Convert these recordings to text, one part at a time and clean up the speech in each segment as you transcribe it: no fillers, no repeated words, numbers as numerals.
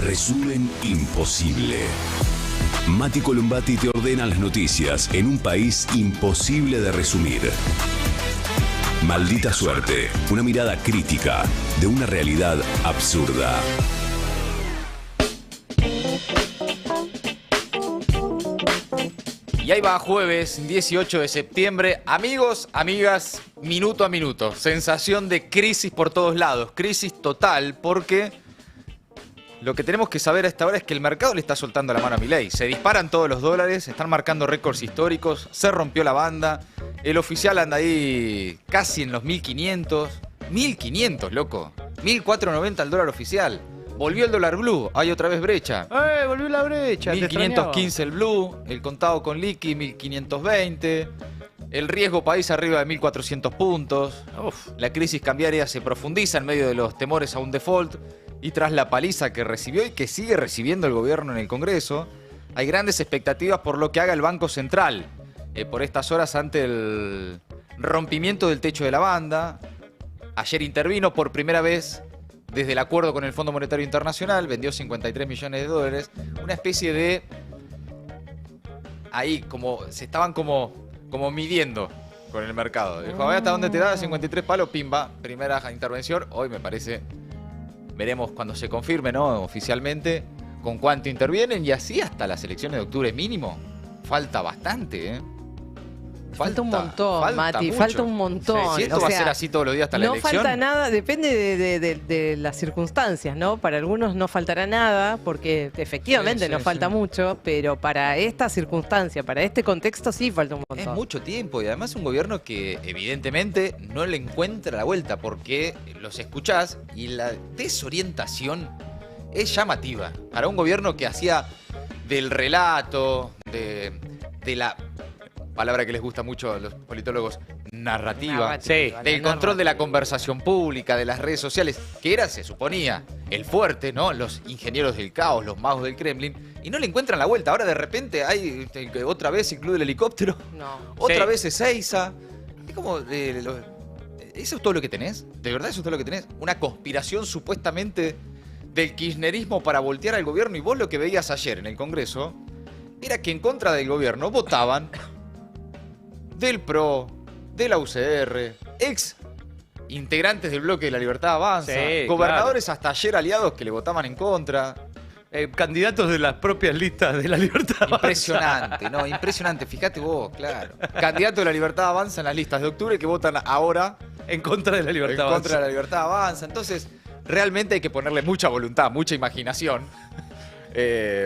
Resumen imposible. Mati Columbati te ordena las noticias en un país imposible de resumir. Maldita suerte, una mirada crítica de una realidad absurda. Y ahí va, jueves 18 de septiembre. Amigos, amigas, minuto a minuto. Sensación de crisis por todos lados. Crisis total porque lo que tenemos que saber a esta hora es que el mercado le está soltando la mano a Milei. Se disparan todos los dólares, están marcando récords históricos, se rompió la banda. El oficial anda ahí casi en los 1.500. 1.500, loco. 1.490 el dólar oficial. Volvió el dólar blue, hay otra vez brecha. Volvió la brecha. 1.515 el blue, el contado con liqui 1.520, el riesgo país arriba de 1.400 puntos. La crisis cambiaria se profundiza en medio de los temores a un default y tras la paliza que recibió y que sigue recibiendo el gobierno en el Congreso, hay grandes expectativas por lo que haga el Banco Central por estas horas ante el rompimiento del techo de la banda. Ayer intervino por primera vez desde el acuerdo con el Fondo Monetario Internacional, vendió 53 millones de dólares, una especie de... Ahí, como se estaban como midiendo con el mercado. Dijo, a ver hasta dónde te da 53 palos, pimba, primera intervención. Hoy me parece, veremos cuando se confirme, ¿no? Oficialmente, con cuánto intervienen y así hasta las elecciones de octubre mínimo. Falta bastante, ¿eh? Falta un montón, Mati, mucho. falta un montón. Sí, si esto va a ser así todos los días hasta la elección. No falta nada, depende de las circunstancias, ¿no? Para algunos no faltará nada, porque efectivamente no falta mucho, pero para esta circunstancia, para este contexto sí falta un montón. Es mucho tiempo y además un gobierno que evidentemente no le encuentra la vuelta porque los escuchás y la desorientación es llamativa. Para un gobierno que hacía del relato, de la... palabra que les gusta mucho a los politólogos, narrativa, del control de la conversación pública, de las redes sociales, que era, se suponía, el fuerte, ¿no? Los ingenieros del caos, los magos del Kremlin, y no le encuentran la vuelta. Ahora de repente hay otra vez el club del helicóptero, otra vez Ezeiza. Es como, ¿eso es todo lo que tenés? ¿De verdad eso es todo lo que tenés? Una conspiración supuestamente del kirchnerismo para voltear al gobierno, y vos lo que veías ayer en el Congreso era que en contra del gobierno votaban del PRO, de la UCR, ex integrantes del Bloque de la Libertad Avanza, gobernadores hasta ayer aliados que le votaban en contra. Candidatos de las propias listas de la Libertad Impresionante, Avanza. No, impresionante. Fíjate vos, claro. Candidatos de la Libertad Avanza en las listas de octubre que votan ahora en contra de la Libertad Avanza. En contra de la Libertad Avanza. Entonces, realmente hay que ponerle mucha voluntad, mucha imaginación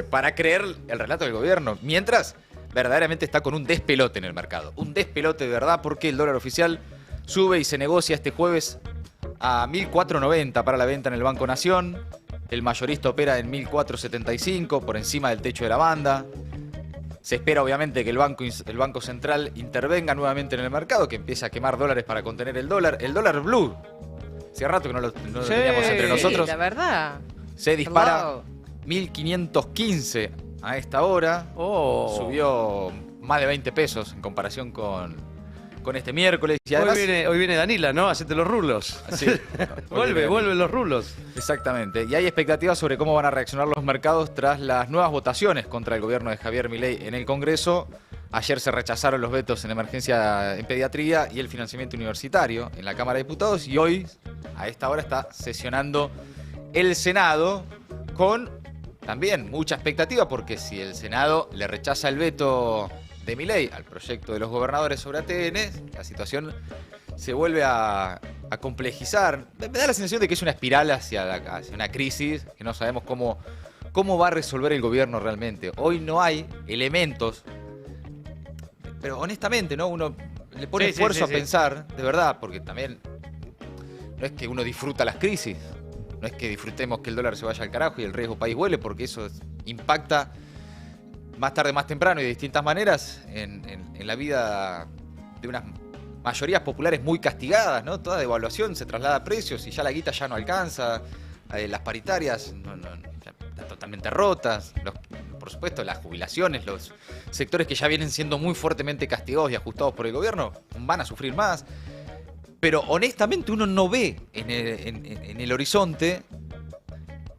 para creer el relato del gobierno. Mientras verdaderamente está con un despelote en el mercado. Un despelote de verdad porque el dólar oficial sube y se negocia este jueves a 1.490 para la venta en el Banco Nación. El mayorista opera en 1.475 por encima del techo de la banda. Se espera obviamente que el Banco Central intervenga nuevamente en el mercado, que empiece a quemar dólares para contener el dólar. El dólar blue, hace rato que no lo teníamos entre nosotros. La verdad. Se dispara 1.515 a esta hora. Subió más de 20 pesos en comparación con este miércoles. Y además, hoy viene Danila, ¿no? Hacete los rulos. Sí, vuelven los rulos. Exactamente. Y hay expectativas sobre cómo van a reaccionar los mercados tras las nuevas votaciones contra el gobierno de Javier Milei en el Congreso. Ayer se rechazaron los vetos en emergencia en pediatría y el financiamiento universitario en la Cámara de Diputados. Y hoy, a esta hora, está sesionando el Senado con también mucha expectativa, porque si el Senado le rechaza el veto de Milei al proyecto de los gobernadores sobre ATN, la situación se vuelve a complejizar. Me da la sensación de que es una espiral hacia una crisis que no sabemos cómo va a resolver el gobierno realmente. Hoy no hay elementos, pero honestamente, ¿no? Uno le pone esfuerzo a pensar, de verdad, porque también no es que uno disfruta las crisis. No es que disfrutemos que el dólar se vaya al carajo y el riesgo país vuele, porque eso impacta más tarde, más temprano y de distintas maneras en la vida de unas mayorías populares muy castigadas, ¿no? Toda devaluación se traslada a precios y ya la guita ya no alcanza. Las paritarias ya están totalmente rotas. Por supuesto, las jubilaciones, los sectores que ya vienen siendo muy fuertemente castigados y ajustados por el gobierno van a sufrir más. Pero honestamente uno no ve en el horizonte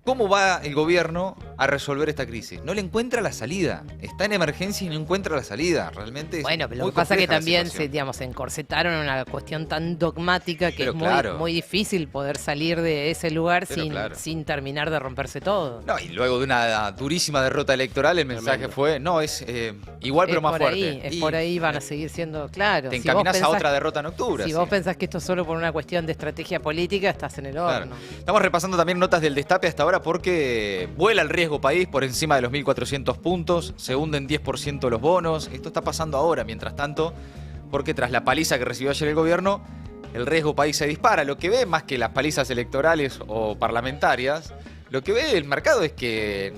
¿Cómo va el gobierno a resolver esta crisis? No le encuentra la salida. Está en emergencia y no encuentra la salida. Realmente es Bueno, pero lo muy que pasa es que compleja la también situación. se encorsetaron en una cuestión tan dogmática que Pero es claro. muy difícil poder salir de ese lugar Pero claro. sin terminar de romperse todo. No, y luego de una durísima derrota electoral, el mensaje Tremendo. fue, no, es igual pero Es más por fuerte. ahí, es Y por ahí van a seguir siendo, claro. te si vos encaminás a pensás- otra derrota en octubre. Si sí. vos pensás que esto es solo por una cuestión de estrategia política, estás en el Claro. horno. Estamos repasando también notas del Destape hasta ahora porque vuela el riesgo país por encima de los 1.400 puntos, se hunden 10% los bonos. Esto está pasando ahora, mientras tanto, porque tras la paliza que recibió ayer el gobierno, el riesgo país se dispara. Lo que ve, más que las palizas electorales o parlamentarias, lo que ve el mercado es que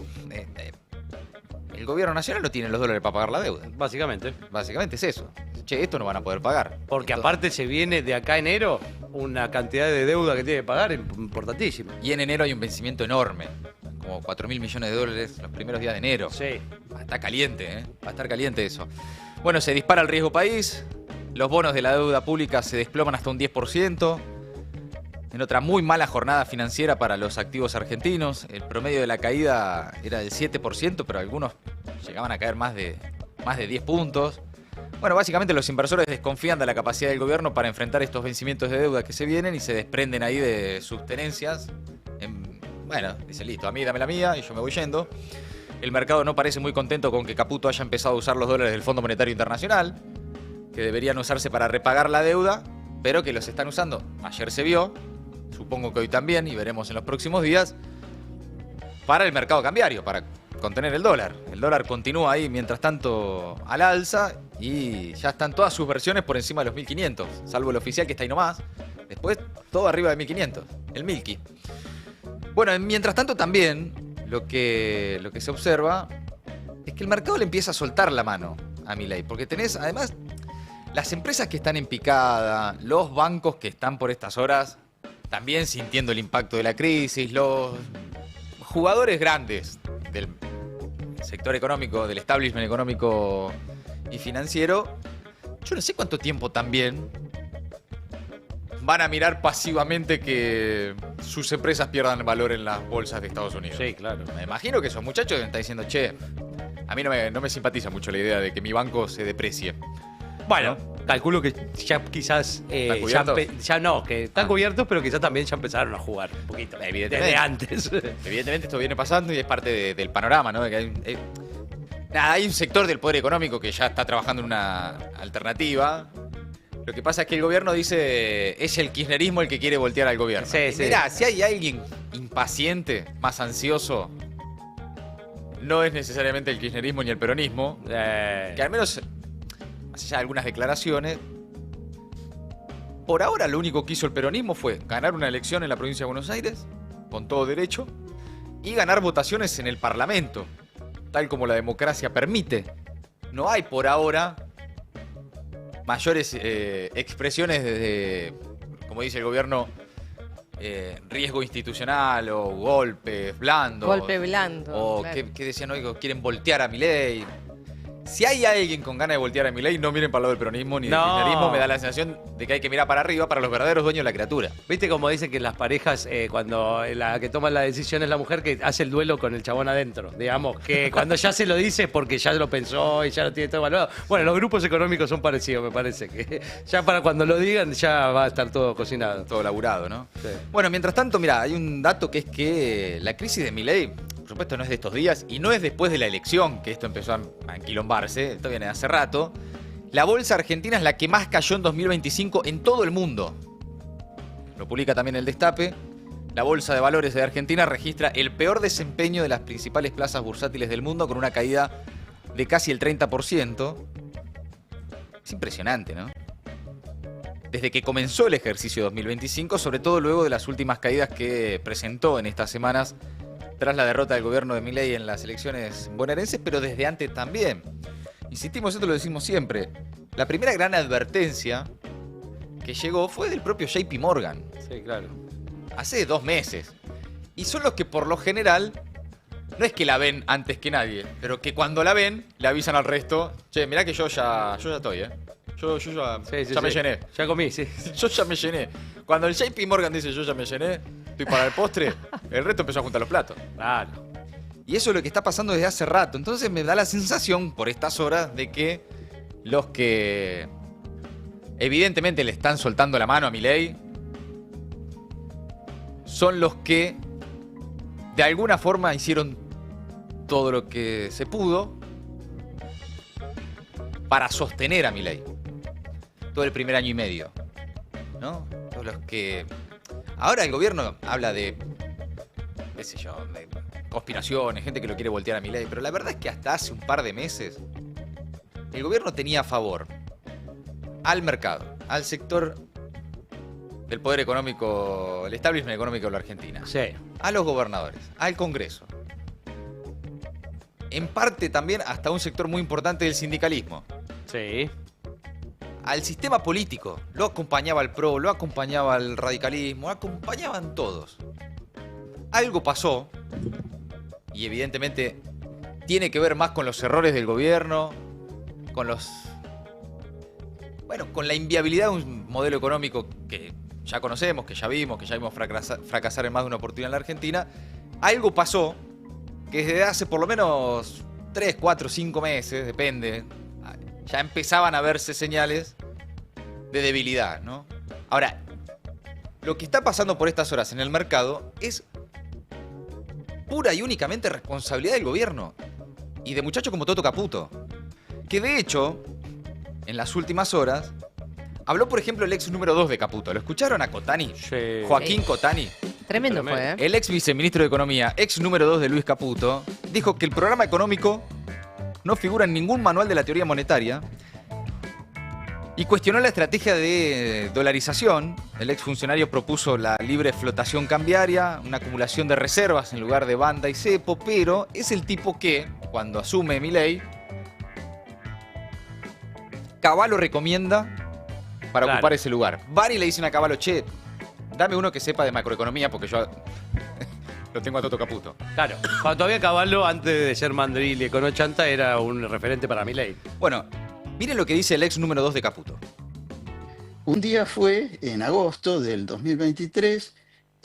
el gobierno nacional no tiene los dólares para pagar la deuda. Básicamente. Básicamente es eso. Che, esto no van a poder pagar. Porque Entonces- aparte se viene de acá a enero una cantidad de deuda que tiene que pagar importantísima. Y en enero hay un vencimiento enorme, como 4.000 millones de dólares los primeros días de enero. Sí. Está caliente, ¿eh? Va a estar caliente eso. Bueno, se dispara el riesgo país, los bonos de la deuda pública se desploman hasta un 10%. En otra muy mala jornada financiera para los activos argentinos, el promedio de la caída era del 7%, pero algunos llegaban a caer más de 10 puntos. Bueno, básicamente los inversores desconfían de la capacidad del gobierno para enfrentar estos vencimientos de deuda que se vienen y se desprenden ahí de sus tenencias. Bueno, dice, listo, a mí dame la mía y yo me voy yendo. El mercado no parece muy contento con que Caputo haya empezado a usar los dólares del Fondo Monetario Internacional, que deberían usarse para repagar la deuda, pero que los están usando. Ayer se vio, supongo que hoy también, y veremos en los próximos días, para el mercado cambiario, para contener el dólar. El dólar continúa ahí, mientras tanto, al alza y ya están todas sus versiones por encima de los 1.500, salvo el oficial que está ahí nomás. Después, todo arriba de 1.500, el Milky. Bueno, mientras tanto también, lo que se observa es que el mercado le empieza a soltar la mano a Milei, porque tenés, además, las empresas que están en picada, los bancos que están por estas horas también sintiendo el impacto de la crisis, los jugadores grandes del sector económico, del establishment económico y financiero, yo no sé cuánto tiempo también van a mirar pasivamente que sus empresas pierdan valor en las bolsas de Estados Unidos. Sí, claro. Me imagino que esos muchachos están diciendo, che, a mí no me simpatiza mucho la idea de que mi banco se deprecie. Bueno, calculo que ya quizás ¿Están cubiertos? ya no, que están Ah. cubiertos, pero quizás también ya empezaron a jugar un poquito. Evidentemente. Desde antes. Evidentemente esto viene pasando y es parte del panorama, ¿no? De que hay un sector del poder económico que ya está trabajando en una alternativa. Lo que pasa es que el gobierno dice, es el kirchnerismo el que quiere voltear al gobierno. Sí, Y sí. mirá, si hay alguien impaciente, más ansioso, no es necesariamente el kirchnerismo ni el peronismo, que al menos, más allá de algunas declaraciones, por ahora lo único que hizo el peronismo fue ganar una elección en la provincia de Buenos Aires, con todo derecho, y ganar votaciones en el Parlamento, tal como la democracia permite. No hay por ahora mayores expresiones de, como dice el gobierno, riesgo institucional o golpes blandos. Golpe blando. O claro. que decían hoy que quieren voltear a Milei. Si hay alguien con ganas de voltear a Milei, no miren para el lado del peronismo ni del No. kirchnerismo. Me da la sensación de que hay que mirar para arriba para los verdaderos dueños de la criatura. ¿Viste cómo dicen que las parejas, cuando la que toma la decisión es la mujer que hace el duelo con el chabón adentro? Digamos, que cuando ya se lo dice es porque ya lo pensó y ya lo tiene todo evaluado. Bueno, los grupos económicos son parecidos, me parece. Que ya para cuando lo digan ya va a estar todo cocinado. Todo laburado, ¿no? Sí. Bueno, mientras tanto, mira, hay un dato que es que la crisis de Milei, por supuesto, no es de estos días y no es después de la elección que esto empezó a enquilombarse, esto viene de hace rato. La bolsa argentina es la que más cayó en 2025 en todo el mundo. Lo publica también el Destape. La bolsa de valores de Argentina registra el peor desempeño de las principales plazas bursátiles del mundo con una caída de casi el 30%. Es impresionante, ¿no? Desde que comenzó el ejercicio 2025, sobre todo luego de las últimas caídas que presentó en estas semanas tras la derrota del gobierno de Milei en las elecciones bonaerenses, pero desde antes también. Insistimos, esto lo decimos siempre. La primera gran advertencia que llegó fue del propio JP Morgan, Sí, claro. hace 2 meses. Y son los que por lo general, no es que la ven antes que nadie, pero que cuando la ven, le avisan al resto, che, mirá que yo ya estoy, ¿eh? Yo ya, Sí, sí, ya me sí. llené. Ya comí, sí. Yo ya me llené. Cuando el JP Morgan dice yo ya me llené, estoy para el postre, el resto empezó a juntar los platos. Claro. Y eso es lo que está pasando desde hace rato. Entonces me da la sensación, por estas horas, de que los que evidentemente le están soltando la mano a Milei son los que de alguna forma hicieron todo lo que se pudo para sostener a Milei. Todo el primer año y medio, ¿no? Todos los que... Ahora el gobierno habla de, qué sé yo, de conspiraciones, gente que lo quiere voltear a Milei, pero la verdad es que hasta hace un par de meses el gobierno tenía a favor al mercado, al sector del poder económico, el establishment económico de la Argentina, Sí. a los gobernadores, al Congreso, en parte también hasta un sector muy importante del sindicalismo, Sí. al sistema político. Lo acompañaba el PRO, lo acompañaba el radicalismo, lo acompañaban todos. Algo pasó, y evidentemente tiene que ver más con los errores del gobierno, con los... Bueno, con la inviabilidad de un modelo económico que ya conocemos, que ya vimos fracasar en más de una oportunidad en la Argentina. Algo pasó que desde hace por lo menos 3, 4, 5 meses, depende, ya empezaban a verse señales de debilidad, ¿no? Ahora, lo que está pasando por estas horas en el mercado es pura y únicamente responsabilidad del gobierno y de muchachos como Toto Caputo, que de hecho, en las últimas horas, habló por ejemplo el ex número 2 de Caputo. ¿Lo escucharon a Cotani? Sí. Joaquín Cotani. Tremendo Tremendo. fue, ¿eh? El ex viceministro de Economía, ex número 2 de Luis Caputo, dijo que el programa económico no figura en ningún manual de la teoría monetaria y cuestionó la estrategia de dolarización. El exfuncionario propuso la libre flotación cambiaria, una acumulación de reservas en lugar de banda y cepo, pero es el tipo que, cuando asume Milei, Cavallo recomienda para Claro. ocupar ese lugar. Van y le dicen a Cavallo, che, dame uno que sepa de macroeconomía porque yo lo tengo a Toto Caputo. Claro. Cuando todavía Caballo, antes de ser mandril y econochanta, era un referente para Milei. Bueno, miren lo que dice el ex número 2 de Caputo. Un día fue en agosto del 2023,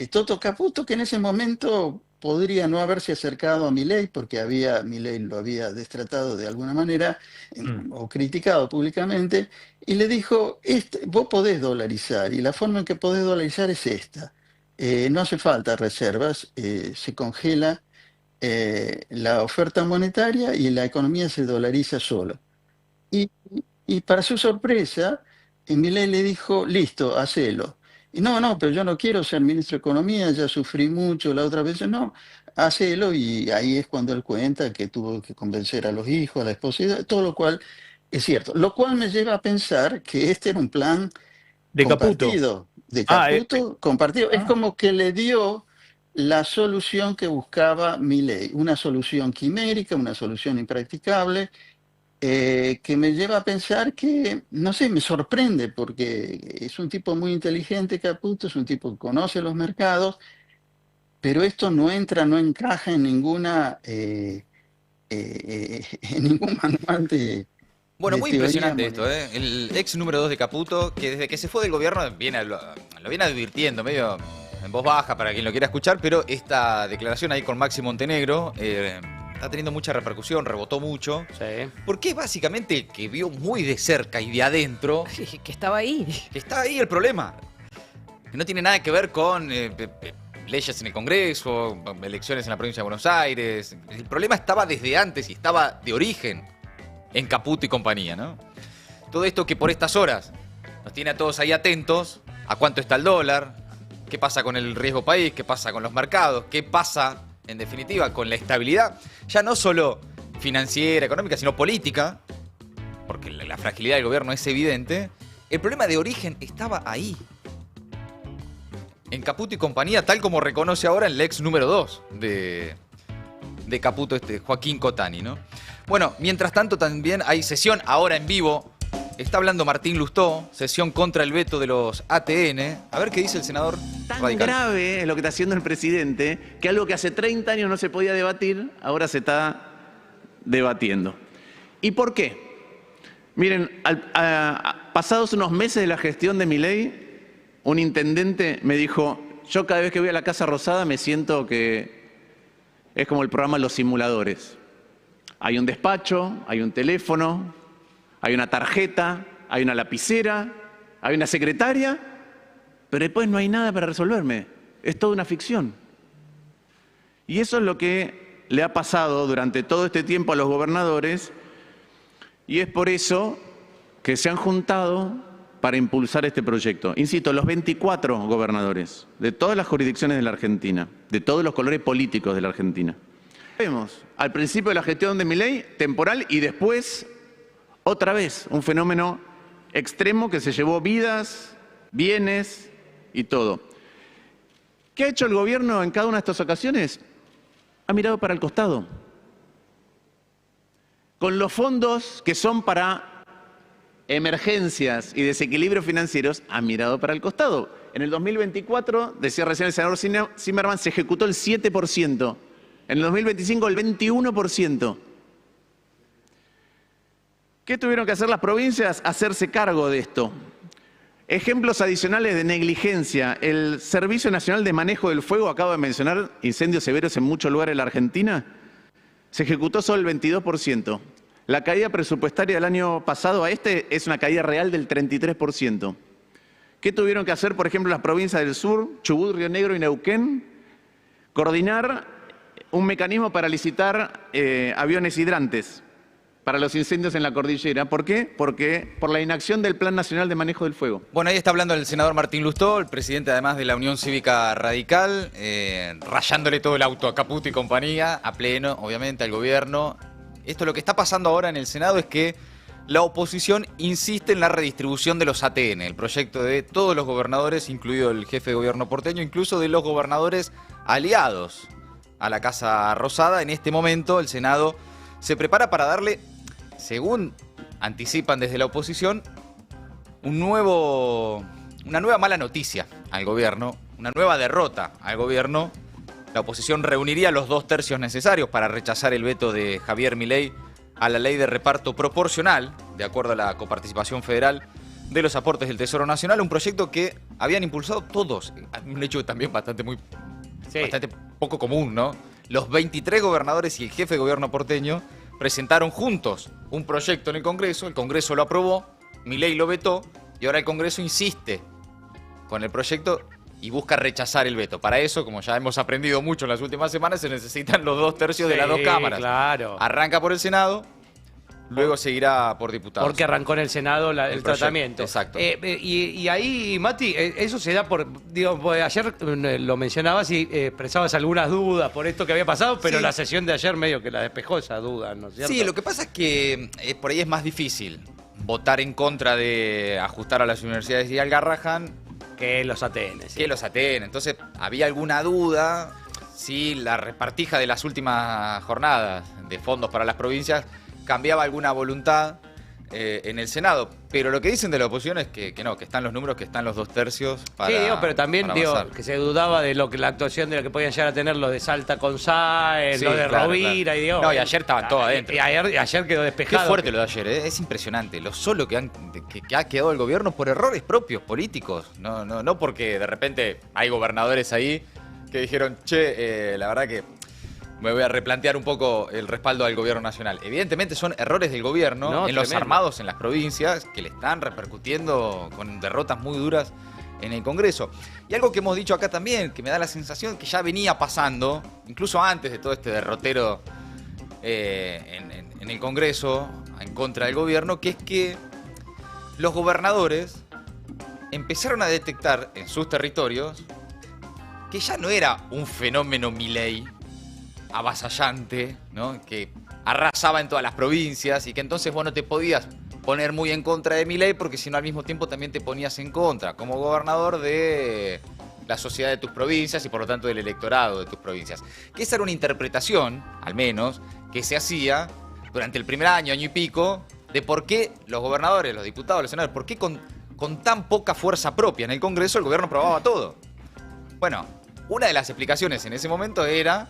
Toto Caputo, que en ese momento podría no haberse acercado a Milei porque Milei lo había destratado de alguna manera o criticado públicamente, y le dijo, vos podés dolarizar y la forma en que podés dolarizar es esta. No hace falta reservas, se congela la oferta monetaria y la economía se dolariza solo. Y para su sorpresa, Milei le dijo, listo, hacelo. Y no, pero yo no quiero ser ministro de Economía, ya sufrí mucho la otra vez. No, hacelo. Y ahí es cuando él cuenta que tuvo que convencer a los hijos, a la esposa, todo lo cual es cierto. Lo cual me lleva a pensar que este era un plan De Caputo. compartido. De Caputo, compartido. Es como que le dio la solución que buscaba Milei, una solución quimérica, una solución impracticable, que me lleva a pensar que, no sé, me sorprende porque es un tipo muy inteligente, Caputo, es un tipo que conoce los mercados, pero esto no encaja en en ningún manual de... Bueno, de muy teoría impresionante esto, monetaria. ¿eh? El ex número 2 de Caputo, que desde que se fue del gobierno lo viene advirtiendo, medio en voz baja para quien lo quiera escuchar, pero esta declaración ahí con Maxi Montenegro está teniendo mucha repercusión, rebotó mucho, Sí. porque básicamente que vio muy de cerca y de adentro Que estaba ahí. que está ahí el problema. Que no tiene nada que ver con leyes en el Congreso, elecciones en la provincia de Buenos Aires. El problema estaba desde antes y estaba de origen en Caputo y compañía, ¿no? Todo esto que por estas horas nos tiene a todos ahí atentos a cuánto está el dólar, qué pasa con el riesgo país, qué pasa con los mercados, qué pasa, en definitiva, con la estabilidad, ya no solo financiera, económica, sino política, porque la fragilidad del gobierno es evidente. El problema de origen estaba ahí, en Caputo y compañía, tal como reconoce ahora el ex número 2 de Caputo, Joaquín Cotani, ¿no? Bueno, mientras tanto también hay sesión ahora en vivo. Está hablando Martín Lustó, sesión contra el veto de los ATN. A ver qué dice el senador Tan radical. grave es lo que está haciendo el presidente que algo que hace 30 años no se podía debatir, ahora se está debatiendo. ¿Y por qué? Miren, pasados unos meses de la gestión de Milei, un intendente me dijo, Yo cada vez que voy a la Casa Rosada me siento que es como el programa Los Simuladores. Hay un despacho, hay un teléfono, hay una tarjeta, hay una lapicera, hay una secretaria, pero después no hay nada para resolverme. Es toda una ficción. Y eso es lo que le ha pasado durante todo este tiempo a los gobernadores, y es por eso que se han juntado para impulsar este proyecto. Insisto, los 24 gobernadores de todas las jurisdicciones de la Argentina, de todos los colores políticos de la Argentina. Vemos al principio de la gestión de Milei, temporal, y después, otra vez, un fenómeno extremo que se llevó vidas, bienes y todo. ¿Qué ha hecho el gobierno en cada una de estas ocasiones? Ha mirado para el costado. Con los fondos que son para emergencias y desequilibrios financieros, ha mirado para el costado. En el 2024, decía recién el senador Zimmerman, se ejecutó el 7%. En el 2025, el 21%. ¿Qué tuvieron que hacer las provincias? Hacerse cargo de esto. Ejemplos adicionales de negligencia. El Servicio Nacional de Manejo del Fuego, acabo de mencionar incendios severos en muchos lugares de la Argentina, se ejecutó solo el 22%. La caída presupuestaria del año pasado a este es una caída real del 33%. ¿Qué tuvieron que hacer, por ejemplo, las provincias del sur, Chubut, Río Negro y Neuquén? Coordinar un mecanismo para licitar aviones hidrantes para los incendios en la cordillera. ¿Por qué? Porque por la inacción del Plan Nacional de Manejo del Fuego. Bueno, ahí está hablando el senador Martín Lustó, el presidente además de la Unión Cívica Radical, rayándole todo el auto a Caputo y compañía, a pleno, obviamente, al gobierno. Esto lo que está pasando ahora en el Senado es que la oposición insiste en la redistribución de los ATN, el proyecto de todos los gobernadores, incluido el jefe de gobierno porteño, incluso de los gobernadores aliados a la Casa Rosada. En este momento el Senado se prepara para darle, según anticipan desde la oposición, una nueva mala noticia al gobierno, una nueva derrota al gobierno. La oposición reuniría los 2/3 necesarios para rechazar el veto de Javier Milei a la ley de reparto proporcional, de acuerdo a la coparticipación federal de los aportes del Tesoro Nacional, un proyecto que habían impulsado todos, un hecho también bastante poco común, ¿no? Los 23 gobernadores y el jefe de gobierno porteño presentaron juntos un proyecto en el Congreso lo aprobó, Milei lo vetó y ahora el Congreso insiste con el proyecto y busca rechazar el veto. Para eso, como ya hemos aprendido mucho en las últimas semanas, se necesitan los 2/3 de las dos cámaras. Claro. Arranca por el Senado, luego seguirá por diputados. Porque arrancó en el Senado el tratamiento. Exacto. Y ahí, Mati, eso se da por... Digo, ayer lo mencionabas y expresabas algunas dudas por esto que había pasado, pero sí, la sesión de ayer medio que la despejó esa duda, ¿no es cierto? Sí, lo que pasa es que por ahí es más difícil votar en contra de ajustar a las universidades y al Garrahan que los ATN. Sí. que los ATN. Entonces, había alguna duda si la repartija de las últimas jornadas de fondos para las provincias cambiaba alguna voluntad en el Senado. Pero lo que dicen de la oposición es que no, que están los números, que están los 2/3 para. Sí, pero también que se dudaba de la actuación de la que podían llegar a tener los de Salta con Sáenz, los de Rovira, claro. No, y ayer estaban todos adentro. Y ayer quedó despejado. Qué fuerte lo de ayer, ¿eh? Es impresionante. Lo solo que ha quedado el gobierno por errores propios políticos. No porque de repente hay gobernadores ahí que dijeron, la verdad que me voy a replantear un poco el respaldo al gobierno nacional. Evidentemente son errores del gobierno en los armados en las provincias que le están repercutiendo con derrotas muy duras en el Congreso. Y algo que hemos dicho acá también, que me da la sensación que ya venía pasando, incluso antes de todo este derrotero en el Congreso, en contra del gobierno, que es que los gobernadores empezaron a detectar en sus territorios que ya no era un fenómeno Milei avasallante, ¿no? Que arrasaba en todas las provincias y que entonces vos no te podías poner muy en contra de Milei porque si no al mismo tiempo también te ponías en contra como gobernador de la sociedad de tus provincias y por lo tanto del electorado de tus provincias. Que esa era una interpretación, al menos, que se hacía durante el primer año y pico de por qué los gobernadores, los diputados, los senadores, por qué con tan poca fuerza propia en el Congreso el gobierno aprobaba todo. Bueno, una de las explicaciones en ese momento era,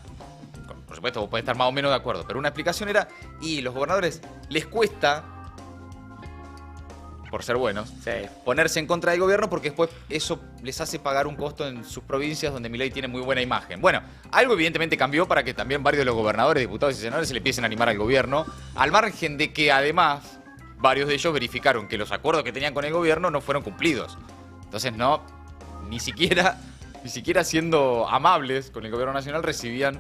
por supuesto vos podés estar más o menos de acuerdo, pero una explicación era, y los gobernadores les cuesta por ser buenos, Sí. ponerse en contra del gobierno porque después eso les hace pagar un costo en sus provincias donde Milei tiene muy buena imagen. Bueno, algo evidentemente cambió para que también varios de los gobernadores, diputados y senadores se le empiecen a animar al gobierno, al margen de que además varios de ellos verificaron que los acuerdos que tenían con el gobierno no fueron cumplidos. Entonces no, ni siquiera siendo amables con el gobierno nacional recibían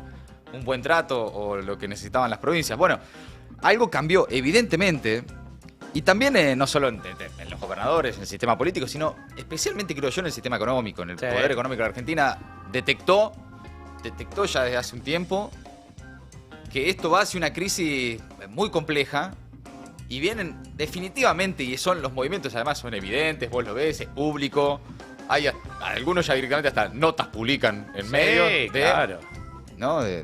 un buen trato o lo que necesitaban las provincias. Bueno, algo cambió evidentemente. Y también no solo en los gobernadores, en el sistema político, sino especialmente, creo yo, en el sistema económico, en el poder económico de la Argentina, detectó ya desde hace un tiempo que esto va hacia una crisis muy compleja y vienen definitivamente, y son los movimientos además son evidentes, vos lo ves, es público, hay algunos ya directamente hasta notas publican en medios de, claro. ¿no? de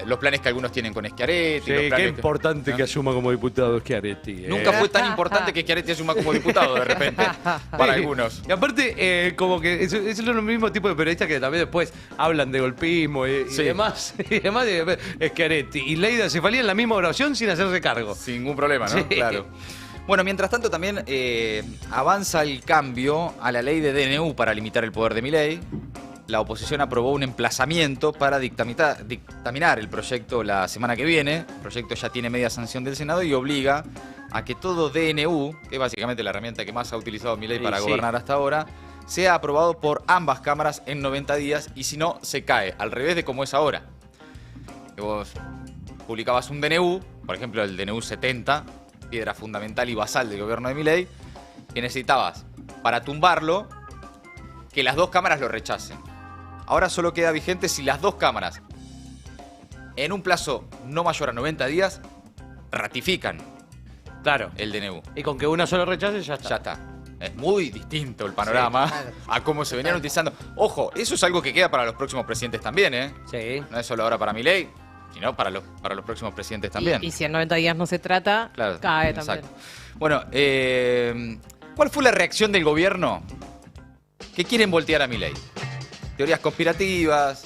los planes que algunos tienen con Schiaretti. Sí, los qué planes importante ¿no? que asuma como diputado Schiaretti. Nunca fue tan importante que Schiaretti asuma como diputado de repente, para algunos. Y aparte, como que es lo mismo tipo de periodistas que también después hablan de golpismo y Sí. demás. Y demás de Schiaretti y Leida Cefalía en la misma oración sin hacerse cargo. Sin ningún problema, ¿no? Sí. Claro. Bueno, mientras tanto también avanza el cambio a la ley de DNU para limitar el poder de Milei. La oposición aprobó un emplazamiento para dictaminar el proyecto la semana que viene. El proyecto ya tiene media sanción del Senado y obliga a que todo DNU, que es básicamente la herramienta que más ha utilizado Milei para gobernar hasta ahora, sea aprobado por ambas cámaras en 90 días y si no, se cae, al revés de como es ahora. Que vos publicabas un DNU, por ejemplo el DNU 70, piedra fundamental y basal del gobierno de Milei, que necesitabas para tumbarlo que las dos cámaras lo rechacen. Ahora solo queda vigente si las dos cámaras, en un plazo no mayor a 90 días, ratifican Claro. el DNU. Y con que una sola rechace ya está. Ya está. Es muy distinto el panorama a cómo se venían utilizando. Ojo, eso es algo que queda para los próximos presidentes también, ¿eh? Sí. No es solo ahora para Milei, sino para los próximos presidentes también. Y si en 90 días no se trata, Claro, cae exacto. también. Bueno, ¿cuál fue la reacción del gobierno? Que quieren voltear a Milei. Teorías conspirativas.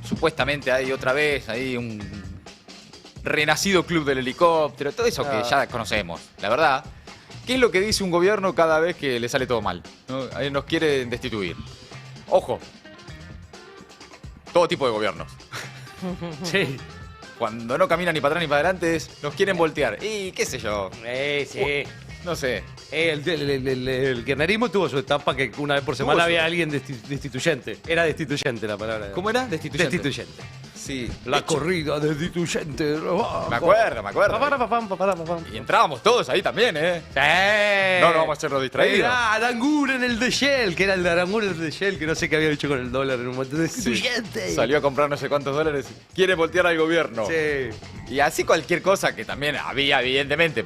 Supuestamente hay otra vez ahí un renacido club del helicóptero. Todo eso que ya conocemos. La verdad, ¿qué es lo que dice un gobierno cada vez que le sale todo mal? ¿No? Ahí nos quieren destituir. Ojo. Todo tipo de gobiernos. Sí. Cuando no camina ni para atrás ni para adelante nos quieren voltear. Y qué sé yo. Sí. No sé. El kirchnerismo tuvo su etapa que una vez por semana Tuvo su- había alguien destituyente. Era destituyente la palabra. ¿Cómo era? Destituyente. Destituyente. Sí. La De hecho, corrida destituyente. Me acuerdo. Y entrábamos todos ahí también, ¿eh? Sí. No nos vamos a hacer los distraídos. Era Aranguren el de Shell, que era el de Aranguren el de Shell, que no sé qué había hecho con el dólar en un momento. Destituyente. Salió a comprar no sé cuántos dólares. Quiere voltear al gobierno. Sí. Y así cualquier cosa que también había, evidentemente.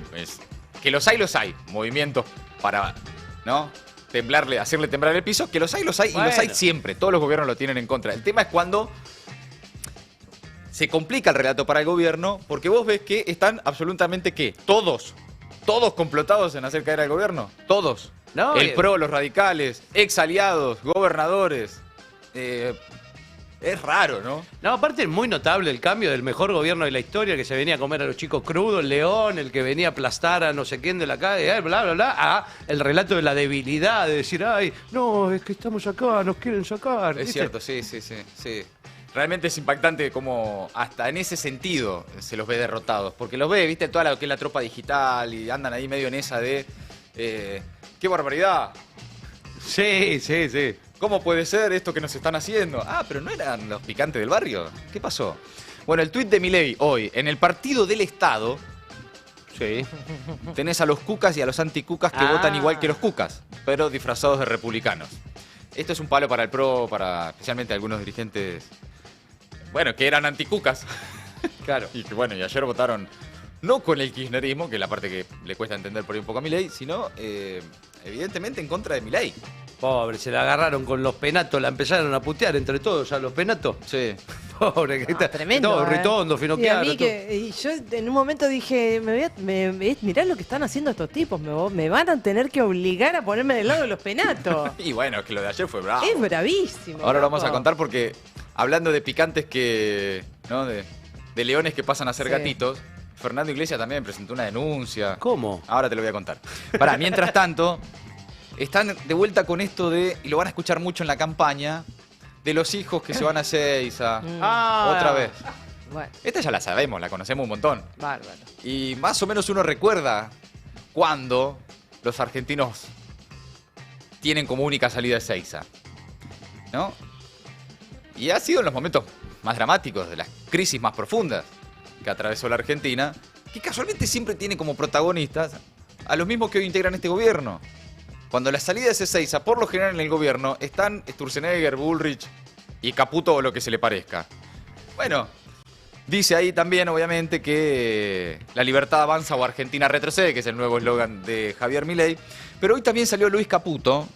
Que los hay. Movimientos para, ¿no? Hacerle temblar el piso. Que los hay y los hay Bueno. siempre. Todos los gobiernos lo tienen en contra. El tema es cuando se complica el relato para el gobierno porque vos ves que están absolutamente, ¿qué? Todos complotados en hacer caer al gobierno. Todos. No, El PRO, los radicales, ex aliados, gobernadores. Es raro, ¿no? No, aparte es muy notable el cambio del mejor gobierno de la historia, que se venía a comer a los chicos crudos, el León, el que venía a aplastar a no sé quién de la calle, bla, bla, bla, a el relato de la debilidad, de decir, ay, no, es que estamos acá, nos quieren sacar. Es ¿viste? cierto, sí. Realmente es impactante cómo hasta en ese sentido se los ve derrotados. Porque los ve, viste, toda lo que es la tropa digital y andan ahí medio en esa de... ¡Qué barbaridad! Sí. ¿Cómo puede ser esto que nos están haciendo? Ah, pero ¿no eran los picantes del barrio? ¿Qué pasó? Bueno, el tuit de Milei hoy. En el partido del Estado Sí. tenés a los cucas y a los anticucas que votan igual que los cucas, pero disfrazados de republicanos. Esto es un palo para el PRO, para especialmente algunos dirigentes, bueno, que eran anticucas. Claro. Y que bueno, y ayer votaron no con el kirchnerismo, que es la parte que le cuesta entender por ahí un poco a Milei, sino evidentemente en contra de Milei. Pobre, se la agarraron con los penatos, la empezaron a putear entre todos a los penatos. Sí. Pobre, que está Tremendo. todo ritondo, Y a finoqueado. mí y yo en un momento dije, mirá lo que están haciendo estos tipos, me van a tener que obligar a ponerme del lado de los penatos. Y bueno, es que lo de ayer fue bravo. Es bravísimo. Ahora lo vamos a loco. contar porque hablando de picantes que, ¿no? De leones que pasan a ser Sí. gatitos, Fernando Iglesias también presentó una denuncia. ¿Cómo? Ahora te lo voy a contar. Pará, mientras tanto, están de vuelta con esto de, y lo van a escuchar mucho en la campaña, de los hijos que se van a Ezeiza. Otra vez. Bueno, Esta ya la sabemos, la conocemos un montón. bárbaro. Y más o menos uno recuerda cuando los argentinos tienen como única salida Ezeiza, ¿no? Y ha sido en los momentos más dramáticos, de las crisis más profundas que atravesó la Argentina, que casualmente siempre tiene como protagonistas a los mismos que hoy integran este gobierno. Cuando la salida es Ezeiza, por lo general en el gobierno están Sturzenegger, Bullrich y Caputo o lo que se le parezca. Bueno, dice ahí también, obviamente, que la libertad avanza o Argentina retrocede, que es el nuevo eslogan de Javier Milei. Pero hoy también salió Luis Caputo,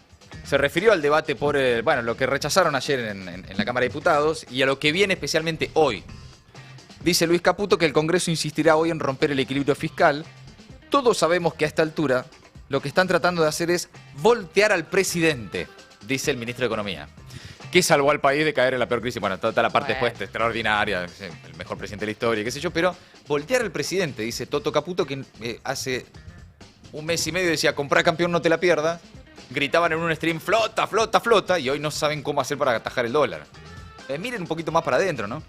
se refirió al debate por lo que rechazaron ayer en la Cámara de Diputados y a lo que viene especialmente hoy. Dice Luis Caputo que el Congreso insistirá hoy en romper el equilibrio fiscal. Todos sabemos que a esta altura lo que están tratando de hacer es voltear al presidente, dice el ministro de Economía, que salvó al país de caer en la peor crisis. Bueno, toda la parte después extraordinaria, el mejor presidente de la historia, qué sé yo, pero voltear al presidente, dice Toto Caputo, que hace un mes y medio decía, comprá campeón, no te la pierdas. Gritaban en un stream, flota, flota, flota, y hoy no saben cómo hacer para atajar el dólar. Miren un poquito más para adentro, ¿no?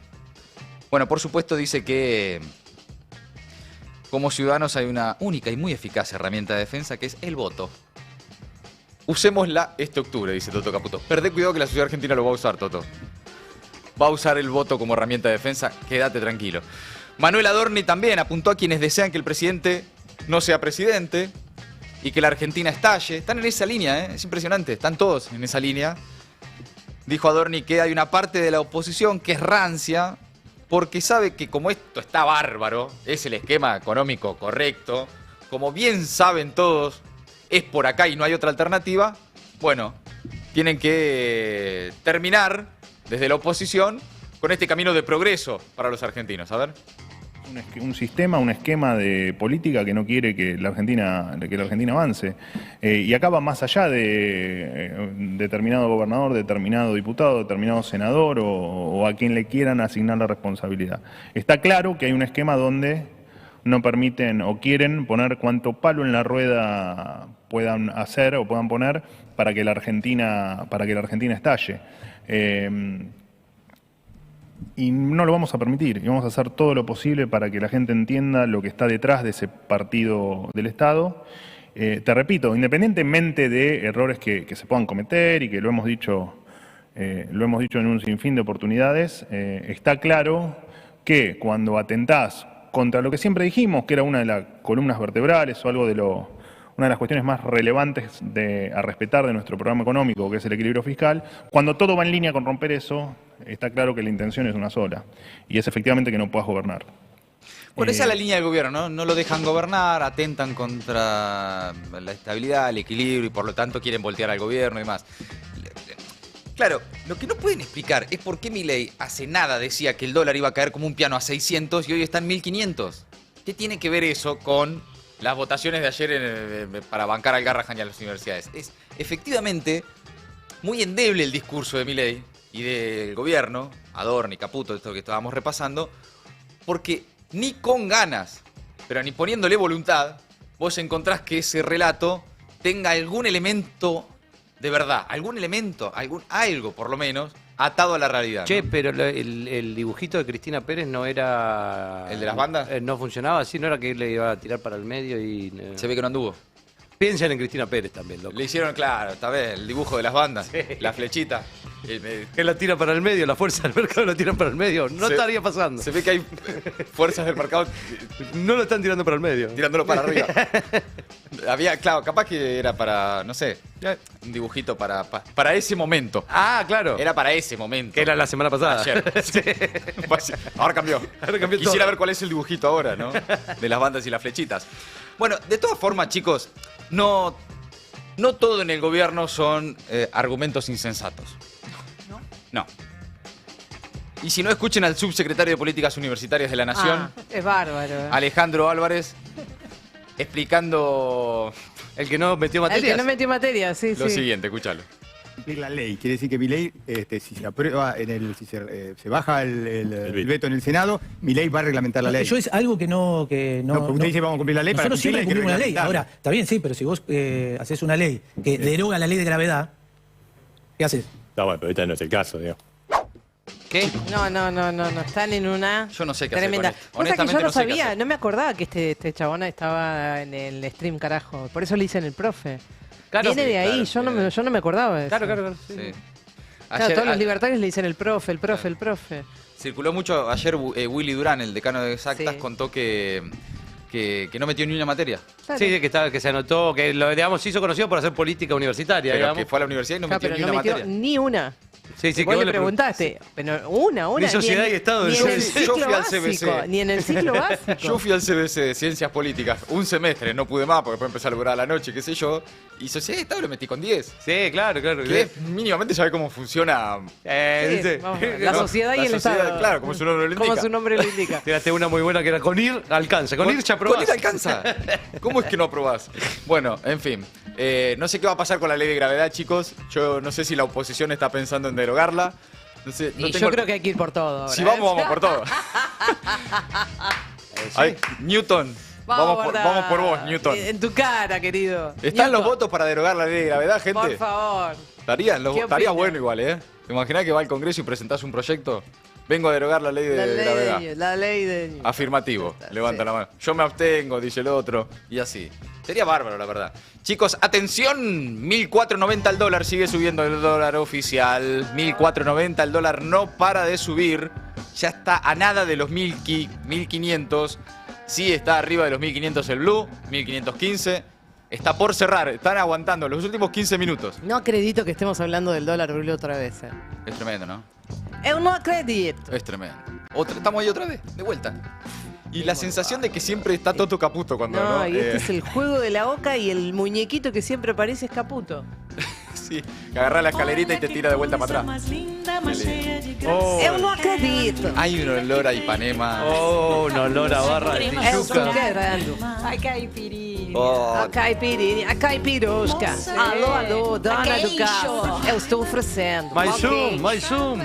Bueno, por supuesto dice que como ciudadanos hay una única y muy eficaz herramienta de defensa que es el voto. Usémosla este octubre, dice Toto Caputo. Perdé cuidado que la sociedad argentina lo va a usar, Toto. Va a usar el voto como herramienta de defensa, quédate tranquilo. Manuel Adorni también apuntó a quienes desean que el presidente no sea presidente y que la Argentina estalle. Están en esa línea, es impresionante, están todos en esa línea. Dijo Adorni que hay una parte de la oposición que es rancia, porque sabe que como esto está bárbaro, es el esquema económico correcto, como bien saben todos, es por acá y no hay otra alternativa, bueno, tienen que terminar desde la oposición con este camino de progreso para los argentinos. A ver. Un sistema, un esquema de política que no quiere que la Argentina avance. Y acá va más allá de determinado gobernador, determinado diputado, determinado senador o a quien le quieran asignar la responsabilidad. Está claro que hay un esquema donde no permiten o quieren poner cuanto palo en la rueda puedan hacer o puedan poner para que la Argentina estalle. Y no lo vamos a permitir, y vamos a hacer todo lo posible para que la gente entienda lo que está detrás de ese partido del Estado. Te repito, independientemente de errores que se puedan cometer y que lo hemos dicho en un sinfín de oportunidades, está claro que cuando atentás contra lo que siempre dijimos, que era una de las columnas vertebrales o algo de una de las cuestiones más relevantes a respetar de nuestro programa económico, que es el equilibrio fiscal, cuando todo va en línea con romper eso, está claro que la intención es una sola, y es efectivamente que no puedas gobernar. Bueno, esa es la línea del gobierno, ¿no? No lo dejan gobernar, atentan contra la estabilidad, el equilibrio, y por lo tanto quieren voltear al gobierno y demás. Claro, lo que no pueden explicar es por qué Milei hace nada decía que el dólar iba a caer como un piano a 600 y hoy está en 1500. ¿Qué tiene que ver eso con las votaciones de ayer para bancar al Garrahan y a las universidades? Es efectivamente muy endeble el discurso de Milei y del gobierno, Adorni, Caputo, esto que estábamos repasando, porque ni con ganas, pero ni poniéndole voluntad, vos encontrás que ese relato tenga algún elemento de verdad, algún elemento, algo por lo menos, atado a la realidad. Che, ¿no? pero el dibujito de Cristina Pérez no era... ¿El de las bandas? No funcionaba así, no era que él le iba a tirar para el medio y... Se ve que no anduvo. Piensen en Cristina Pérez también, loco. Le hicieron, claro, esta vez, el dibujo de las bandas, Sí. la flechita. Que la tira para el medio, la fuerza del mercado la tiran para el medio. No estaría pasando. Se ve que hay fuerzas del mercado No lo están tirando para el medio. tirándolo para arriba. Había, claro, capaz que era para, no sé, un dibujito para ese momento. Ah, claro. Era para ese momento. Que era la semana pasada. Ayer. Sí. Ahora cambió. Ahora cambió Quisiera todo. ver cuál es el dibujito ahora, ¿no? De las bandas y las flechitas. Bueno, de todas formas, chicos, no todo en el gobierno son argumentos insensatos. No. Y si no, escuchen al subsecretario de Políticas Universitarias de la Nación, Es bárbaro. Alejandro Álvarez, explicando El que no metió El materias. que no metió materia, sí, lo sí. siguiente, escúchalo. cumplir la ley. Quiere decir que Milei, si se aprueba, si se baja el veto en el Senado, Milei va a reglamentar la ley. Eso es algo que no... Usted dice vamos a cumplir la ley. Nosotros siempre cumplimos la ley. Ahora, está bien, sí, pero si vos haces una ley que deroga la ley de gravedad, ¿qué haces? No, bueno, pero este no es el caso, digo. ¿Qué? No, están en una Yo no sé qué tremenda. hacer con esto. Cosa que yo Honestamente no no sé qué sabía, hacer. no me acordaba que este chabón estaba en el stream, carajo. Por eso le dicen el profe. Claro, Viene sí, de ahí, claro, yo no me acordaba de eso. Claro. Sí. Claro, Ayer- todos los libertarios le dicen el profe. Circuló mucho, ayer Willy Durán, el decano de Exactas, Sí. contó que no metió ni una materia. Claro. Sí, que se anotó, que lo, digamos, se hizo conocido por hacer política universitaria, Pero digamos. que fue a la universidad y no Claro, metió pero ni no una metió materia. ni una. Sí, que Vos vos le preguntaste, pero una. Ni sociedad en- y Estado del ni en el CBC. Yo ciclo fui al básico, CBC. ni en el ciclo básico. Yo fui al CBC de Ciencias Políticas un semestre, no pude más porque después empecé a lograr a la noche, qué sé yo. Y Sociedad y Estado lo metí con 10. Sí, claro. Que mínimamente sabe cómo funciona Sí, dice, vamos, la sociedad y la el sociedad, Estado. claro, como su nombre lo indica. Como su nombre lo indica. Tiraste una muy buena que era con ir alcanza. Con ir ya probás. Con ir alcanza. ¿Cómo es que no aprobás? Bueno, en fin. No sé qué va a pasar con la ley de gravedad, chicos. Yo no sé si la oposición está pensando en derogarla. No sé, no Y tengo- yo creo que hay que ir por todo. ahora, Si ¿eh? vamos por todo. Ay, Newton. Vamos por vos, Newton. En tu cara, querido. ¿Están los Newton, votos para derogar la ley de gravedad, gente? Por favor. Estaría ¿Qué bueno opina? igual, ¿eh? ¿Te imaginás que va al Congreso y presentás un proyecto? Vengo a derogar la ley de gravedad. La ley de Newton. Afirmativo. Levanta Sí. la mano. Yo me abstengo, dice el otro. Y así. Sería bárbaro, la verdad. Chicos, atención. 1.490 el dólar. Sigue subiendo el dólar oficial. 1.490 el dólar no para de subir. Ya está a nada de los 1.500. Sí, está arriba de los 1.500 el blue. 1.515. Está por cerrar. Están aguantando los últimos 15 minutos. No acredito que estemos hablando del dólar blue otra vez. Es tremendo, ¿no? Eu no acredito. Es tremendo. Estamos ahí otra vez, de vuelta. Y la sensación de que siempre está Toto Caputo cuando no. No, y este es el juego de la oca y el muñequito que siempre aparece es Caputo. Sí, que agarra la escalerita y te tira de vuelta para atrás. Oh, Eu no acredito. hay un olor a Ipanema. Oh, un olor a barra de Eu tijuca. estou querendo. Ai, caipirinha. Oh, A caipirinha, a caipirosca. Alô, dona do carro. Eu estou oferecendo. Mais Ok. mais um.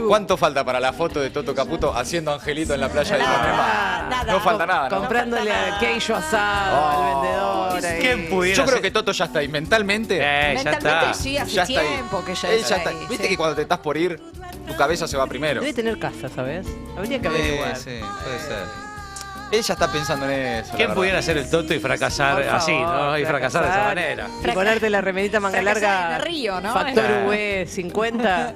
¿Cuánto falta para la foto de Toto Caputo haciendo angelito en la playa de Ipanema? Nada. No falta nada, ¿no? Comprándole queijo asado al vendedor. ahí. ¿Quién pudiera Yo creo ser? que Toto ya está ahí mentalmente. Ya Mentalmente está. sí, hace Ya está ahí. tiempo que ya Él está ya está. ahí, Viste sí. que cuando te estás por ir, tu cabeza se va primero. Debe tener casa, ¿sabes? Habría que averiguar. Sí, puede ser. Él ya está pensando en eso. la ¿Quién verdad. pudiera ser el Toto y fracasar Por así, favor, ¿no? Y fracasar de esa manera. Y ponerte la remerita manga Fracasar larga. en el río, ¿no? Factor UE 50.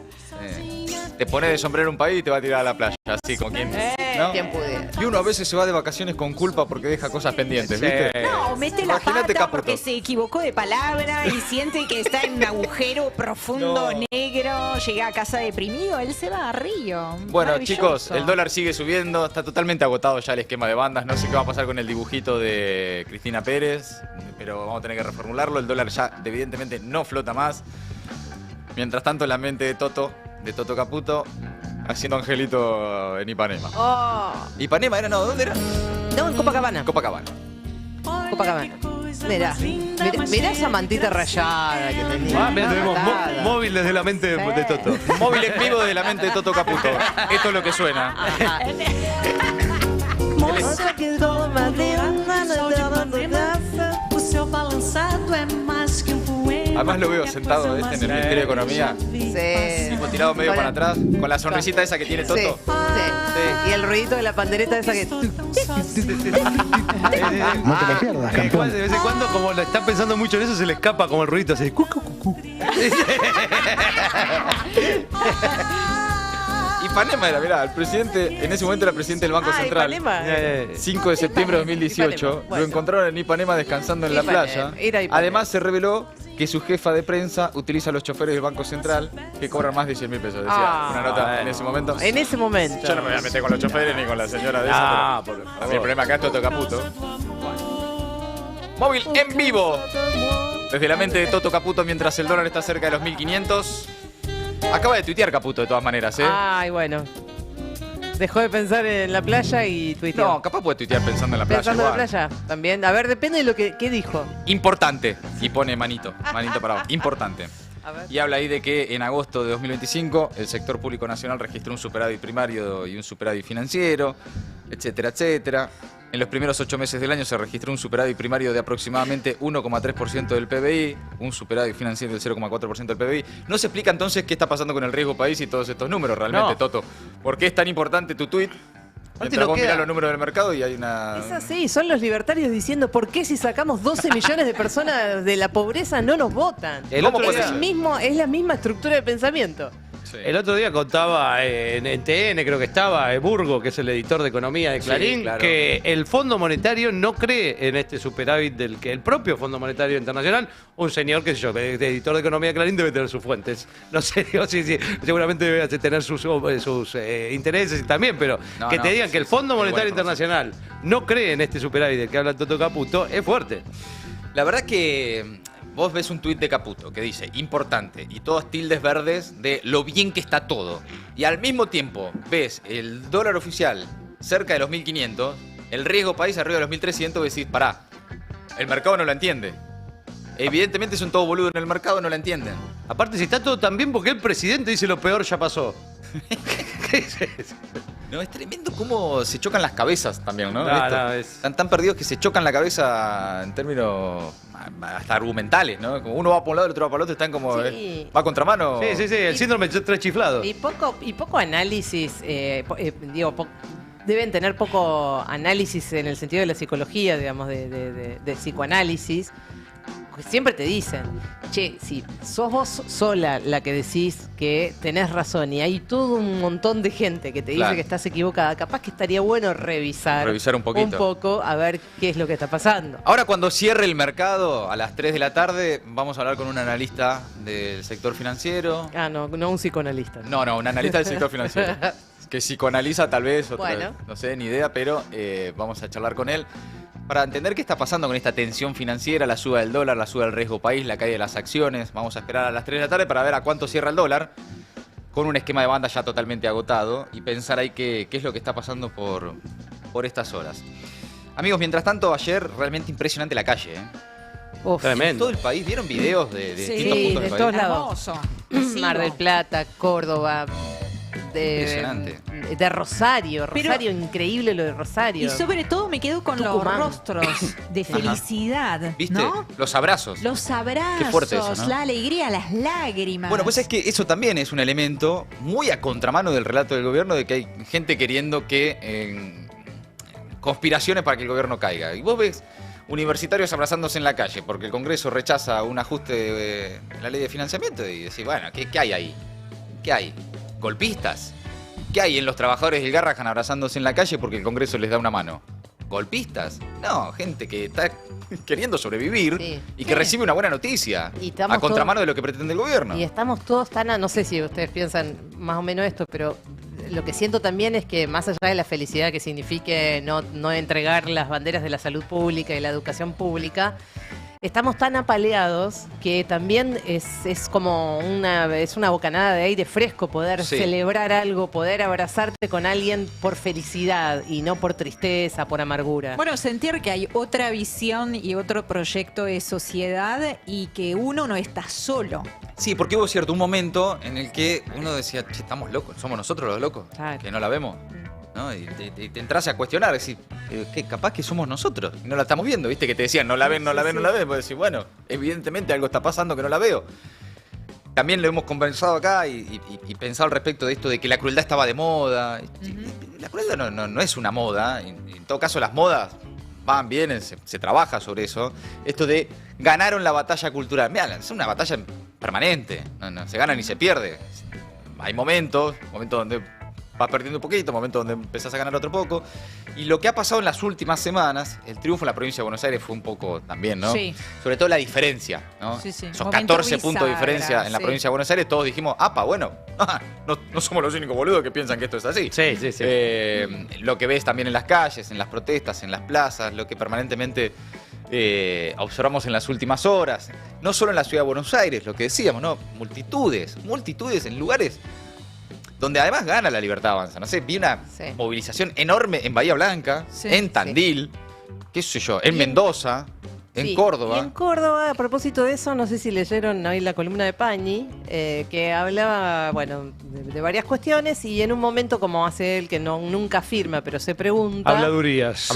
Te pones de sombrero en un país y te va a tirar a la playa, así como quien. ¿no? ¿Quién pudiera? Y uno a veces se va de vacaciones con culpa porque deja cosas pendientes, ¿viste? No, mete la Imagínate, pata Caputo. porque se equivocó de palabra y siente que está en un agujero profundo, No. negro, llega a casa deprimido, él se va a Río. Bueno, Maravilloso. chicos, el dólar sigue subiendo, está totalmente agotado ya el esquema de bandas. No sé qué va a pasar con el dibujito de Cristina Pérez, pero vamos a tener que reformularlo. El dólar ya, evidentemente, no flota más. Mientras tanto, la mente de Toto Caputo, haciendo angelito en Ipanema. Oh. ¿Ipanema era? No, ¿dónde era? No, en Copacabana. Copacabana. Copacabana. Mirá esa mantita rayada que tenía. Ah, mira, tenemos Matada. móvil desde la mente de Toto. Móvil en vivo de la mente de Toto Caputo. Esto es lo que suena. Moça que toma O seu balançado é mais que poema. Además lo veo sentado en el Ministerio de Economía, Sí. tipo tirado medio Con para la- atrás, con la sonrisita esa que tiene Sí, Toto. sí. Y el ruidito de la pandereta esa que. No te lo pierdas, campeón. De vez en cuando, como le está pensando mucho en eso, se le escapa como el ruidito así. Cucu, cucu. Ipanema era, mirá, el presidente, en ese momento era presidente del Banco Ah, Central. Ipanema. 5 de septiembre de 2018, Ipanema, bueno. lo encontraron en Ipanema descansando en la Ipanema, playa. era Ipanema. Además se reveló que su jefa de prensa utiliza a los choferes del Banco Central que cobran más de 100.000 pesos. Decía Ah, una nota bueno. en ese momento. En ese momento. Yo no me voy a meter con los choferes ni con la señora de Ah, esa. por Pero favor. el problema acá es Toto Caputo. Móvil en vivo. Desde la mente de Toto Caputo mientras el dólar está cerca de los 1.500. Acaba de tuitear Caputo de todas maneras, ¿eh? Ay, bueno. Dejó de pensar en la playa y tuiteó. No, capaz puede tuitear pensando en la playa. Pensando en la igual. playa también. A ver, depende de lo que ¿qué dijo? Importante. Y pone manito para abajo. Importante. A ver. Y habla ahí de que en agosto de 2025 el sector público nacional registró un superávit primario y un superávit financiero, etcétera, etcétera. En los primeros 8 meses del año se registró un superávit primario de aproximadamente 1,3% del PBI, un superávit financiero del 0,4% del PBI. No se explica entonces qué está pasando con el riesgo país y todos estos números realmente, No. Toto. ¿Por qué es tan importante tu tuit? Mientras no vos queda- mirás los números del mercado y hay una... Es así, son los libertarios diciendo por qué si sacamos 12 millones de personas de la pobreza no nos votan. El ¿Cómo otro puede día- ser? Es la misma estructura de pensamiento. Sí. El otro día contaba en TN, creo que estaba, Burgo, que es el editor de economía de Sí, Clarín, claro. que el Fondo Monetario no cree en este superávit del que el propio Fondo Monetario Internacional, un señor, qué sé yo, de editor de economía de Clarín debe tener sus fuentes. No sé, digo, sí, seguramente debe tener sus intereses también, pero No, que no, te digan sí, que el sí, Fondo muy Monetario buena Internacional no cree en este superávit del que habla Toto Caputo es fuerte. La verdad que vos ves un tuit de Caputo que dice, importante, y todos tildes verdes de lo bien que está todo. Y al mismo tiempo ves el dólar oficial cerca de los 1.500, el riesgo país arriba de los 1.300, vos decís, pará, el mercado no lo entiende. Evidentemente son todos boludos en el mercado, no lo entienden. Aparte, si está todo tan bien, porque el presidente dice lo peor ya pasó. ¿Qué es eso? No, es tremendo cómo se chocan las cabezas también, ¿no? No, Esto. no, es- Están tan perdidos que se chocan la cabeza en términos hasta argumentales, ¿no? Como uno va para un lado y el otro va para el otro, están como... Sí. ¿Va a contramano? Sí, el síndrome de tres chiflados. Y poco análisis, deben tener poco análisis en el sentido de la psicología, digamos, de psicoanálisis. Siempre te dicen, che, si sos vos sola la que decís que tenés razón y hay todo un montón de gente que te dice Claro. que estás equivocada, capaz que estaría bueno revisar Un poquito. un poco a ver qué es lo que está pasando. Ahora cuando cierre el mercado a las 3 de la tarde vamos a hablar con un analista del sector financiero. Ah, no un psicoanalista. No, un analista del sector financiero. Que psicoanaliza tal vez, Bueno. no sé, ni idea, pero vamos a charlar con él para entender qué está pasando con esta tensión financiera, la suba del dólar, la suba del riesgo país, la caída de las acciones. Vamos a esperar a las 3 de la tarde para ver a cuánto cierra el dólar, con un esquema de banda ya totalmente agotado, y pensar ahí qué es lo que está pasando por estas horas. Amigos, mientras tanto, ayer realmente impresionante la calle, ¿eh? Uf. En todo el país, ¿vieron videos de distintos Sí, puntos de del todos país? lados. Hermoso. Mar del Plata, Córdoba, Impresionante. de Rosario. Rosario, increíble lo de Rosario. Y sobre todo me quedo con Tucumán. los rostros de felicidad, ¿Viste? ¿no? Los abrazos. Los abrazos, Qué fuerte eso, ¿no? la alegría, las lágrimas. Bueno, pues es que eso también es un elemento muy a contramano del relato del gobierno de que hay gente queriendo que conspiraciones para que el gobierno caiga. Y vos ves universitarios abrazándose en la calle porque el Congreso rechaza un ajuste de la ley de financiamiento y decís, bueno, ¿qué hay ahí? ¿Qué hay? ¿Golpistas? ¿Qué hay en los trabajadores del Garrahan abrazándose en la calle porque el Congreso les da una mano? ¿Golpistas? No, gente que está queriendo sobrevivir Sí. y que recibe una buena noticia Y estamos a contramano de lo que pretende el gobierno. Y estamos todos tan, no sé si ustedes piensan más o menos esto, pero lo que siento también es que más allá de la felicidad que signifique no entregar las banderas de la salud pública y la educación pública, estamos tan apaleados que también es como una bocanada de aire fresco poder Sí. celebrar algo, poder abrazarte con alguien por felicidad y no por tristeza, por amargura. Bueno, sentir que hay otra visión y otro proyecto de sociedad y que uno no está solo. Sí, porque hubo cierto un momento en el que uno decía, che, estamos locos, somos nosotros los locos, Claro. que no la vemos. ¿No? Y te entras a cuestionar, decir, que capaz que somos nosotros, y no la estamos viendo, ¿viste? Que te decían, no la ven, no la ven, no la ven. Vos decís, bueno, evidentemente algo está pasando que no la veo. También lo hemos conversado acá y pensado al respecto de esto de que la crueldad estaba de moda. La crueldad no es una moda, en todo caso las modas van, vienen, se trabaja sobre eso. Esto de ganaron la batalla cultural. Mirá, es una batalla permanente, no se gana ni se pierde. Hay momentos donde vas perdiendo un poquito, momentos donde empezás a ganar otro poco. Y lo que ha pasado en las últimas semanas, el triunfo en la provincia de Buenos Aires fue un poco también, ¿no? Sí. Sobre todo la diferencia, ¿no? Sí, sí. Esos Momento 14 puntos de bisagra, diferencia en la sí. provincia de Buenos Aires, todos dijimos, bueno, no somos los únicos boludos que piensan que esto es así. Sí. Lo que ves también en las calles, en las protestas, en las plazas, lo que permanentemente observamos en las últimas horas. No solo en la ciudad de Buenos Aires, lo que decíamos, ¿no? Multitudes en lugares donde además gana la Libertad Avanza. No sé, vi una Sí. movilización enorme en Bahía Blanca, Sí. en Tandil, qué sé yo, en Mendoza, en Sí, Córdoba. Y en Córdoba, a propósito de eso, no sé si leyeron hoy la columna de Pañi, que hablaba, bueno, de varias cuestiones y en un momento, como hace él, que nunca afirma, pero se pregunta... Habladurías.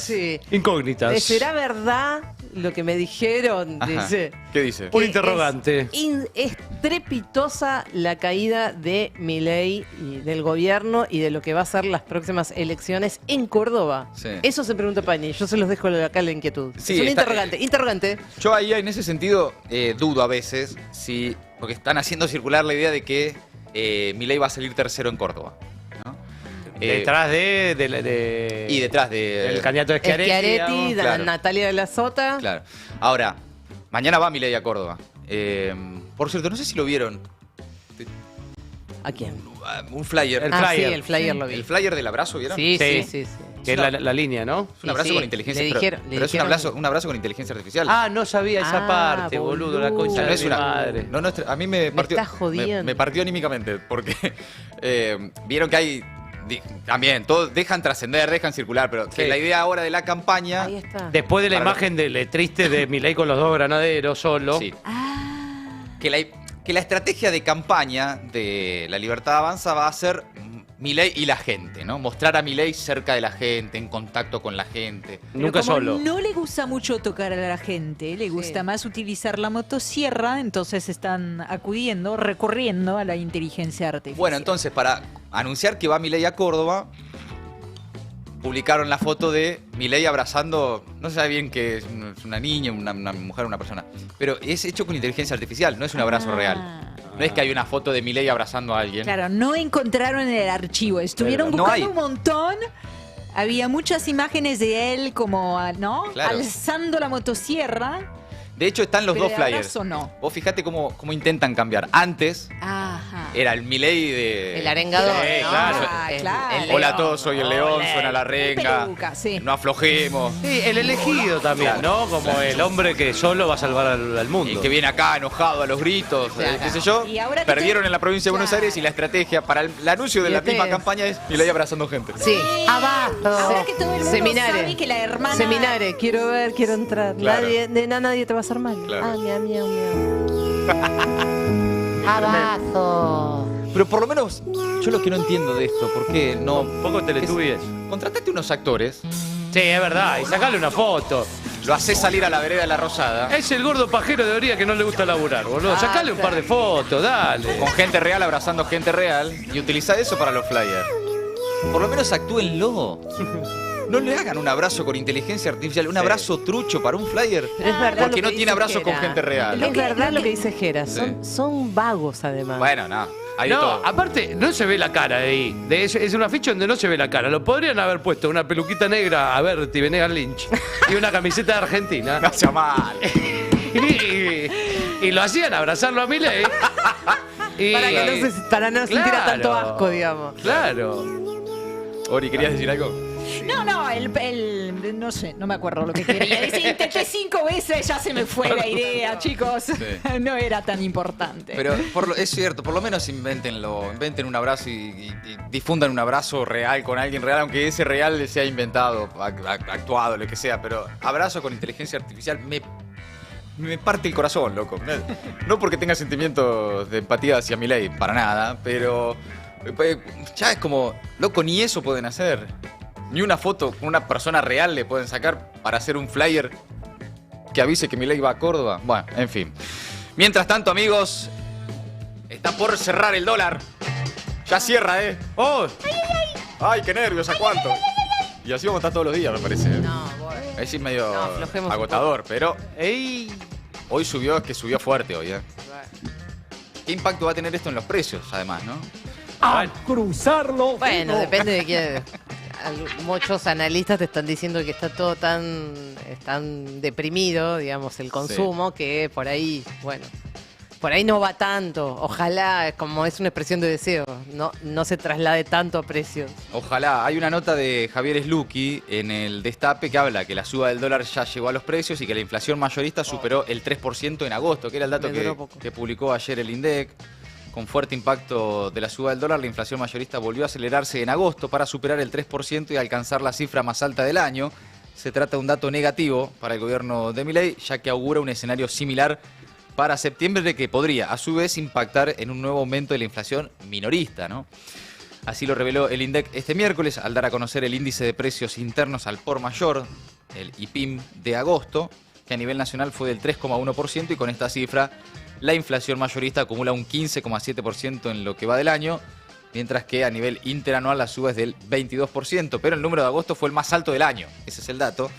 Sí. Incógnitas. ¿Será verdad lo que me dijeron? Ajá. Dice. ¿Qué dice? Un que interrogante. Es estrepitosa la caída de Milei y del gobierno y de lo que va a ser las próximas elecciones en Córdoba. Sí. Eso se pregunta Pañi. Yo se los dejo acá la inquietud. Sí, es un está- interrogante. Yo ahí en ese sentido dudo a veces, porque están haciendo circular la idea de que Milei va a salir tercero en Córdoba. ¿no? Detrás de Y detrás de... el candidato de Schiaretti. Schiaretti, digamos. Claro. Natalia de la Sota. Claro. Ahora, mañana va Milei a Córdoba. Por cierto, no sé si lo vieron. ¿A quién? Un flyer. El Ah, flyer. sí, el flyer lo vi. El flyer del abrazo, ¿vieron? Sí, sí, Sí. sí, sí. Que es la línea, ¿no? Es un abrazo sí, con inteligencia le pero- dijeron- pero, le es dijeron- un abrazo con inteligencia artificial. Ah, no sabía esa Ah, parte, boludo, la boludo. concha no de es mi una madre. no, a mí me partió estás jodiendo. me partió anímicamente porque vieron que hay también todos dejan trascender, dejan circular, pero que Sí. la idea ahora de la campaña Ahí está. Después de la Para- imagen triste de Milei con los dos granaderos solo. sí, que la estrategia de campaña de la Libertad Avanza va a ser Milei y la gente, ¿no? Mostrar a Milei cerca de la gente, en contacto con la gente. Pero Nunca como solo. no le gusta mucho tocar a la gente, le gusta más utilizar la motosierra, entonces están acudiendo, recurriendo a la inteligencia artificial. Bueno, entonces, para anunciar que va Milei a Córdoba, publicaron la foto de Milei abrazando, no se sabe bien que es una niña, una mujer, una persona, pero es hecho con inteligencia artificial, no es un abrazo real. No es que hay una foto de Milei abrazando a alguien. Claro, no encontraron en el archivo, estuvieron Pero no buscando hay. un montón. Había muchas imágenes de él como, ¿no? Claro. Alzando la motosierra. De hecho, están los Pero dos de flyers. abrazo no. Vos fijate cómo intentan cambiar. Antes Ajá. era el Milei de... El arengador. Sí, ¿no? claro. claro. Hola a todos, soy el león, suena la renga. Peluca, sí. No aflojemos. Sí, el elegido también, ¿no? Como el hombre que solo va a salvar al mundo. El que viene acá enojado a los gritos, Claro. qué sé yo. Y ahora que Perdieron te- en la provincia de Buenos Claro. Aires y la estrategia para el anuncio de Y la ustedes. misma campaña es Milei abrazando gente. Sí. Abajo. Ahora que todo el mundo Seminare. sabe que la hermana... Seminare, quiero ver, quiero entrar. Claro. Nadie te va a hacer mal. Claro. Ah, miau, miau, miau. Abajo. Pero por lo menos, yo lo que no entiendo de esto, ¿por qué no? Un poco Teletubbies. Contratate unos actores, Sí, es verdad. Y sacale una foto. lo haces salir a la vereda de la Rosada, Es el gordo pajero de Oría que no le gusta laburar, boludo. Sacale un par de fotos, dale. con gente real abrazando gente real, y utiliza eso para los flyers. Por lo menos actúenlo. No le hagan un abrazo con inteligencia artificial, un abrazo trucho para un flyer. Pero es verdad Porque lo no que tiene dice abrazos con Jera. gente real. Es verdad lo que dice Jera. Sí. Son vagos, además. Bueno, no. Hay de No, todo. aparte, no se ve la cara de ahí. Es una ficha donde no se ve la cara. Lo podrían haber puesto una peluquita negra a Berti Venegas Lynch y una camiseta de Argentina. No sea mal. Y lo hacían abrazarlo a Milei. Y- Para no sentir Claro. tanto asco, digamos. Claro. Ori, ¿querías decir algo? No, no sé, no me acuerdo lo que quería decir. Intenté 5 veces, ya se me fue la idea, chicos. No era tan importante. Pero es cierto, por lo menos invéntenlo. Inventen un abrazo y difundan un abrazo real con alguien real, aunque ese real sea inventado, actuado, lo que sea. Pero abrazo con inteligencia artificial me parte el corazón, loco. No porque tenga sentimientos de empatía hacia Milei, para nada, pero ya es como, loco, ni eso pueden hacer. Ni una foto con una persona real le pueden sacar para hacer un flyer que avise que Milei va a Córdoba. Bueno, en fin. Mientras tanto, amigos, está por cerrar el dólar. Ya cierra, ¿eh? ¡Oh! ¡Ay, qué nervios! ¿A cuánto? Y así vamos a estar todos los días, me parece. No, bueno. Es medio No, aflojemos un agotador, pero ¡Ey! hoy subió, es que subió fuerte hoy, ¿eh? ¿Qué impacto va a tener esto en los precios, además, no? Cruzarlo. Bueno, depende de quién. Muchos analistas te están diciendo que está todo tan deprimido, digamos, el consumo, que por ahí, bueno, por ahí no va tanto. Ojalá, como es una expresión de deseo, no se traslade tanto a precios. Ojalá. Hay una nota de Javier Slucky en el Destape que habla que la suba del dólar ya llegó a los precios y que la inflación mayorista superó el 3% en agosto, que era el dato Me duró poco. que publicó ayer el INDEC. con fuerte impacto de la suba del dólar, la inflación mayorista volvió a acelerarse en agosto para superar el 3% y alcanzar la cifra más alta del año. Se trata de un dato negativo para el gobierno de Milei, ya que augura un escenario similar para septiembre, de que podría, a su vez, impactar en un nuevo aumento de la inflación minorista, ¿no? Así lo reveló el INDEC este miércoles al dar a conocer el índice de precios internos al por mayor, el IPIM de agosto, que a nivel nacional fue del 3,1%, y con esta cifra la inflación mayorista acumula un 15,7% en lo que va del año, mientras que a nivel interanual la suba es del 22%, pero el número de agosto fue el más alto del año, ese es el dato,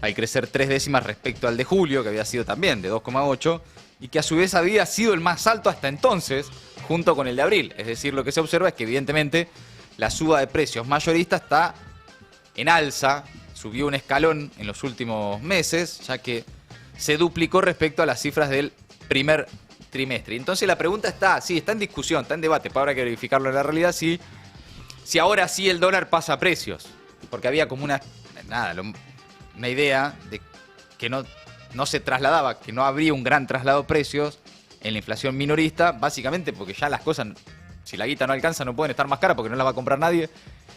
al crecer 3 décimas respecto al de julio, que había sido también de 2,8%, y que a su vez había sido el más alto hasta entonces, junto con el de abril. Es decir, lo que se observa es que evidentemente la suba de precios mayorista está en alza, subió un escalón en los últimos meses, ya que se duplicó respecto a las cifras del primer trimestre. Entonces la pregunta está en discusión, está en debate, para ahora hay que verificarlo en la realidad, si ahora sí el dólar pasa a precios, porque había como una idea de que no se trasladaba, que no habría un gran traslado de precios en la inflación minorista, básicamente porque ya las cosas, si la guita no alcanza, no pueden estar más caras porque no las va a comprar nadie,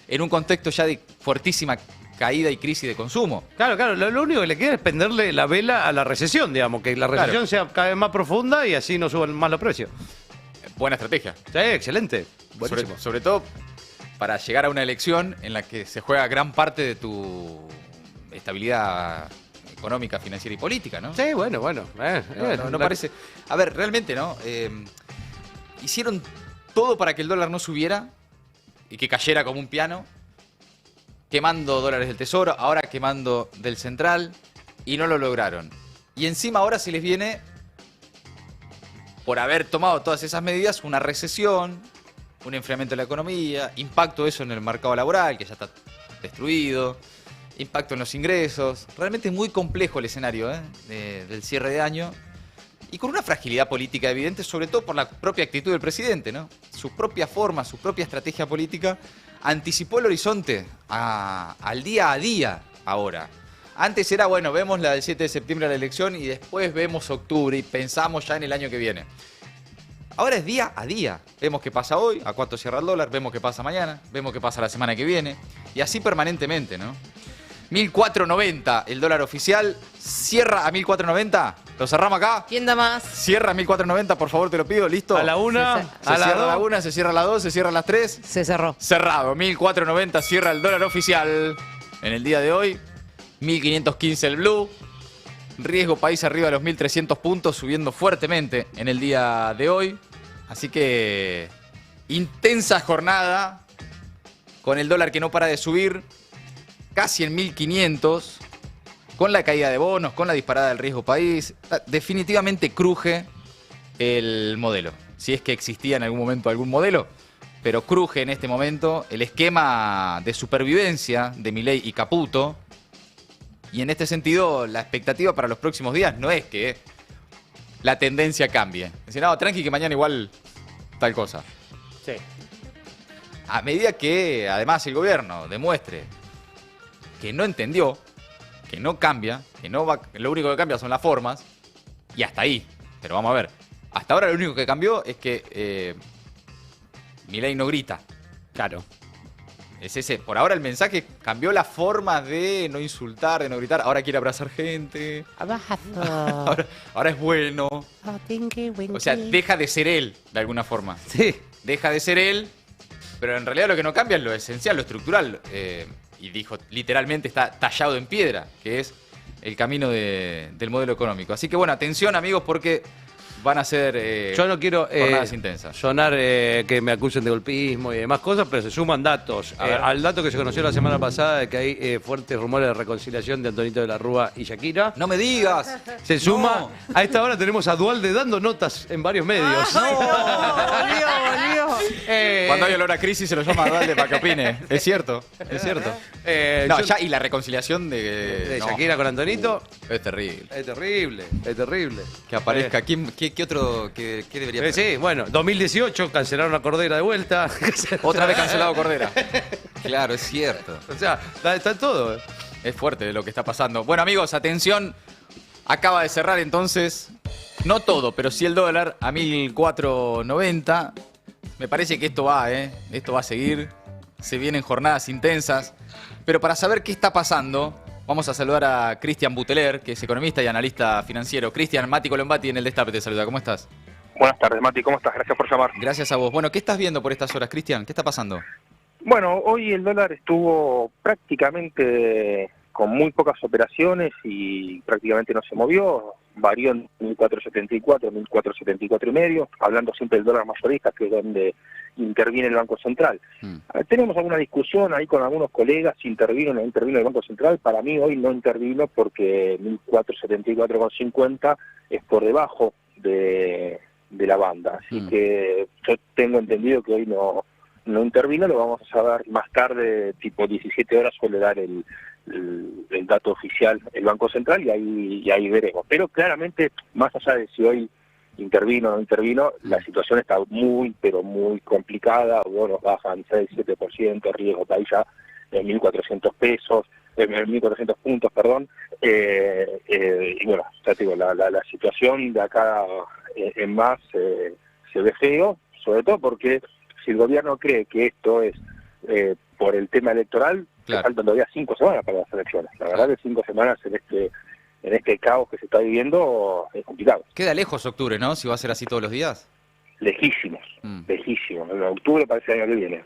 en un contexto ya de fuertísima caída y crisis de consumo. Claro, lo único que le queda es penderle la vela a la recesión, digamos, que la recesión sea cada vez más profunda y así no suban más los precios. Buena estrategia. Sí, excelente. Sobre todo para llegar a una elección en la que se juega gran parte de tu estabilidad económica, financiera y política, ¿no? Sí, bueno. No parece... A ver, realmente, ¿no? Hicieron todo para que el dólar no subiera y que cayera como un piano, quemando dólares del Tesoro, ahora quemando del Central, y no lo lograron. Y encima ahora se les viene, por haber tomado todas esas medidas, una recesión, un enfriamiento de la economía, impacto eso en el mercado laboral, que ya está destruido, impacto en los ingresos. Realmente es muy complejo el escenario del cierre de año, y con una fragilidad política evidente, sobre todo por la propia actitud del presidente, ¿no? Su propia forma, su propia estrategia política anticipó el horizonte al día a día ahora. Antes era, bueno, vemos la del 7 de septiembre la elección y después vemos octubre y pensamos ya en el año que viene. Ahora es día a día. Vemos qué pasa hoy, a cuánto cierra el dólar, vemos qué pasa mañana, vemos qué pasa la semana que viene, y así permanentemente, ¿no? 1.490 el dólar oficial, cierra a 1.490. ¿Lo cerramos acá? ¿Quién da más? Cierra a 1.490, por favor, te lo pido, ¿listo? A la 1, se cierra a la 1, se cierra a la 2, se cierra a las 3. Se cerró. Cerrado, 1.490 cierra el dólar oficial en el día de hoy. 1.515 el blue. Riesgo país arriba de los 1.300 puntos, subiendo fuertemente en el día de hoy. Así que intensa jornada con el dólar que no para de subir. Casi en 1.500, con la caída de bonos, con la disparada del riesgo país. Definitivamente cruje el modelo. Si es que existía en algún momento algún modelo, pero cruje en este momento el esquema de supervivencia de Milei y Caputo. Y en este sentido, la expectativa para los próximos días no es que la tendencia cambie. Decir, no, tranqui que mañana igual tal cosa. Sí. A medida que, además, el gobierno demuestre que no entendió, que no cambia, que no va, lo único que cambia son las formas, y hasta ahí. Pero vamos a ver, hasta ahora lo único que cambió es que Milei no grita. Claro. Es ese, por ahora el mensaje cambió la forma de no insultar, de no gritar. Ahora quiere abrazar gente. Ahora es bueno. O sea, deja de ser él, de alguna forma. Sí. Deja de ser él, pero en realidad lo que no cambia es lo esencial, lo estructural. Y dijo, literalmente está tallado en piedra, que es el camino del modelo económico. Así que bueno, atención amigos, porque van a ser yo no quiero jornadas intensas. Sonar que me acusen de golpismo y demás cosas, pero se suman datos. Al dato que se conoció la semana pasada de que hay fuertes rumores de reconciliación de Antonito de la Rúa y Shakira. ¡No me digas! Se suma. A esta hora tenemos a Dualde dando notas en varios medios. Volvió. Cuando hay olor a crisis se lo llama a Dualde para que opine. Es cierto, es cierto. Y la reconciliación de Shakira con Antonito es terrible. Es terrible, es terrible. Que aparezca. ¿Qué otro? ¿Qué debería aparecer? Sí, bueno, 2018 cancelaron a Cordera de vuelta. Otra vez cancelado Cordera. Claro, es cierto. O sea, está todo. Es fuerte lo que está pasando. Bueno, amigos, atención. Acaba de cerrar entonces No todo, pero sí el dólar a 1.490. Me parece que esto va, esto va a seguir. Se vienen jornadas intensas. Pero para saber qué está pasando, vamos a saludar a Cristian Buteler, que es economista y analista financiero. Cristian, Mati Colombati en el Destape te saluda. ¿Cómo estás? Buenas tardes, Mati. ¿Cómo estás? Gracias por llamar. Gracias a vos. Bueno, ¿qué estás viendo por estas horas, Cristian? ¿Qué está pasando? Bueno, hoy el dólar estuvo prácticamente con muy pocas operaciones y prácticamente no se movió. Varió en 1.474, 1.474 y medio, hablando siempre del dólar mayorista, que es donde interviene el Banco Central. Tenemos alguna discusión ahí con algunos colegas, si intervino o no intervino el Banco Central. Para mí hoy no intervino porque 1.474,50 es por debajo de la banda. Así que yo tengo entendido que hoy no intervino, lo vamos a saber más tarde, tipo 17 horas suele dar el dato oficial el Banco Central y ahí veremos. Pero claramente, más allá de si hoy intervino o no intervino, la situación está muy, pero muy complicada. Bonos bajan 6-7%, riesgo país ya en 1.400 pesos, en 1.400 puntos, perdón. Y bueno, ya te digo, la situación de acá en más se ve feo, sobre todo porque si el gobierno cree que esto es por el tema electoral, faltan todavía 5 semanas para las elecciones. La verdad que 5 semanas en este caos que se está viviendo es complicado. Queda lejos octubre, ¿no? Si va a ser así todos los días. Lejísimos, lejísimos. En octubre parece el año que viene.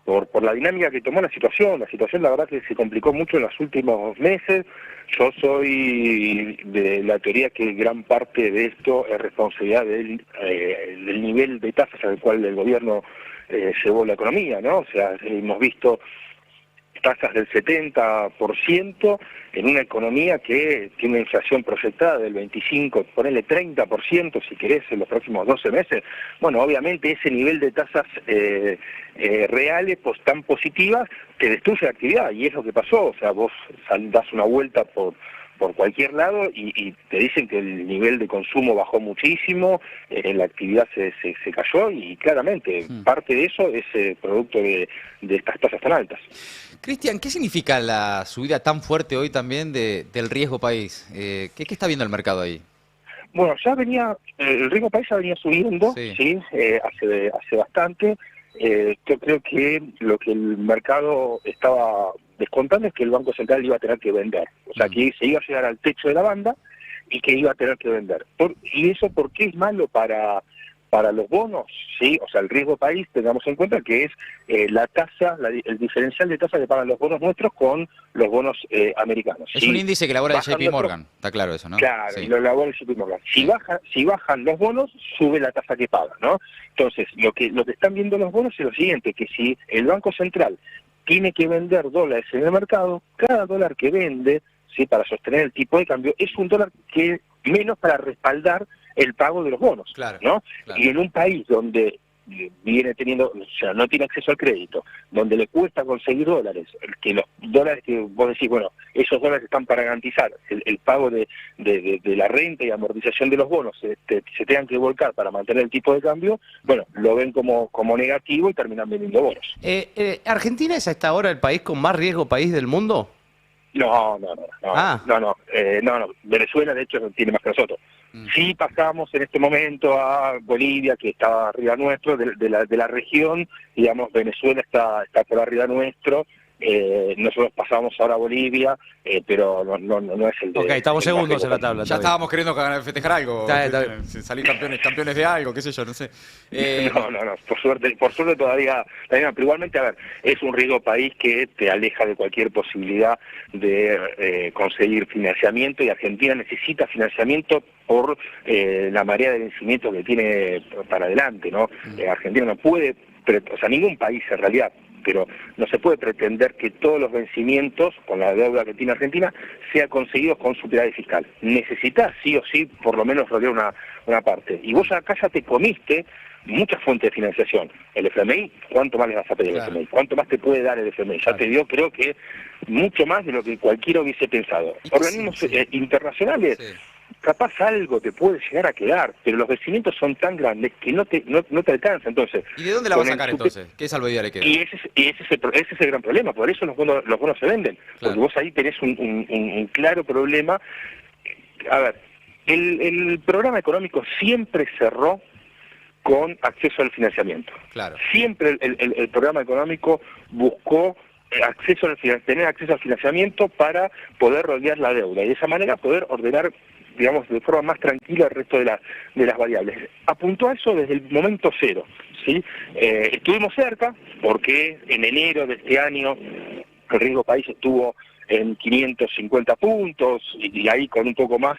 Por la dinámica que tomó la situación la verdad que se complicó mucho en los últimos meses. Yo soy de la teoría que gran parte de esto es responsabilidad del nivel de tasas al cual el gobierno llevó la economía, ¿no? O sea, hemos visto tasas del 70% en una economía que tiene una inflación proyectada del 25%, ponele 30% si querés en los próximos 12 meses. Bueno, obviamente ese nivel de tasas reales tan positivas te destruye la actividad y es lo que pasó. O sea, vos das una vuelta por cualquier lado y te dicen que el nivel de consumo bajó muchísimo, la actividad se cayó y claramente parte de eso es producto de estas tasas tan altas. Cristian, ¿qué significa la subida tan fuerte hoy también del riesgo país? ¿Qué está viendo el mercado ahí? Bueno, ya venía, el riesgo país ya venía subiendo, sí, hace bastante. Yo creo que lo que el mercado estaba descontando es que el Banco Central iba a tener que vender. O sea, que se iba a llegar al techo de la banda y que iba a tener que vender. ¿Y eso por qué es malo para los bonos? Sí, o sea, el riesgo país, tengamos en cuenta que es la tasa, el diferencial de tasa que pagan los bonos nuestros con los bonos americanos. Es un índice que elabora el JP Morgan, está claro eso, ¿no? Claro, y lo elabora el JP Morgan. Si bajan los bonos, sube la tasa que pagan, ¿no? Entonces, lo que están viendo los bonos es lo siguiente, que si el Banco Central tiene que vender dólares en el mercado, cada dólar que vende, sí, para sostener el tipo de cambio, es un dólar que menos para respaldar el pago de los bonos, ¿no? Y en un país donde viene teniendo, o sea, no tiene acceso al crédito, donde le cuesta conseguir dólares, que los dólares que vos decís, bueno, esos dólares están para garantizar el pago de la renta y amortización de los bonos, se tengan que volcar para mantener el tipo de cambio, bueno, lo ven como negativo y terminan vendiendo bonos. ¿Argentina es hasta ahora el país con más riesgo país del mundo? No. Venezuela, de hecho, tiene más que nosotros. Sí pasamos en este momento a Bolivia, que estaba arriba nuestro, de la región, digamos, Venezuela está por arriba nuestro, nosotros pasamos ahora a Bolivia, pero no es el de... Ok, estamos segundos en la tabla. Ya estábamos queriendo festejar algo, salir campeones de algo, qué sé yo, no sé. No, por suerte todavía, pero igualmente, a ver, es un riesgo país que te aleja de cualquier posibilidad de conseguir financiamiento y Argentina necesita financiamiento por la marea de vencimiento que tiene para adelante, ¿no? Argentina no puede, o sea, ningún país en realidad, pero no se puede pretender que todos los vencimientos con la deuda que tiene Argentina sea conseguidos con superávit fiscal. Necesitas sí o sí por lo menos rodear una parte. Y vos acá ya te comiste muchas fuentes de financiación. El FMI, ¿cuánto más le vas a pedir al FMI? ¿Cuánto más te puede dar el FMI? Ya te dio, creo que, mucho más de lo que cualquiera hubiese pensado. Organismos internacionales, capaz algo te puede llegar a quedar, pero los vencimientos son tan grandes que no te alcanza. Entonces, ¿y de dónde la vas a sacar entonces? ¿Qué salvavidas le queda? Y ese es el gran problema, por eso los bonos se venden, porque vos ahí tenés un claro problema. A ver, el programa económico siempre cerró con acceso al financiamiento. Claro. Siempre el programa económico buscó tener acceso al financiamiento para poder rodear la deuda y de esa manera poder ordenar, digamos, de forma más tranquila el resto de las variables. Apuntó a eso desde el momento cero, ¿sí? Estuvimos cerca porque en enero de este año el riesgo país estuvo en 550 puntos y ahí con un poco más,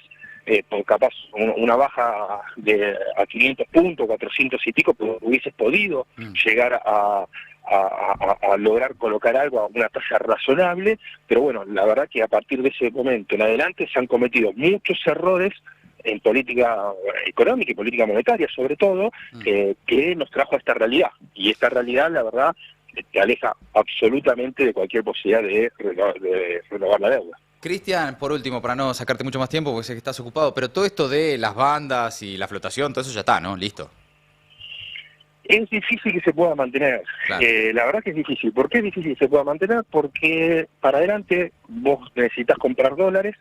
por capaz una baja a 500 puntos, 400 y pico, pues hubieses podido llegar a lograr colocar algo a una tasa razonable, pero bueno, la verdad que a partir de ese momento en adelante se han cometido muchos errores en política económica y política monetaria sobre todo, que nos trajo a esta realidad, y esta realidad la verdad te aleja absolutamente de cualquier posibilidad de renovar la deuda. Cristian, por último, para no sacarte mucho más tiempo, porque sé que estás ocupado, pero todo esto de las bandas y la flotación, todo eso ya está, ¿no? Listo. Es difícil que se pueda mantener. Claro. La verdad que es difícil. ¿Por qué es difícil que se pueda mantener? Porque para adelante vos necesitas comprar dólares,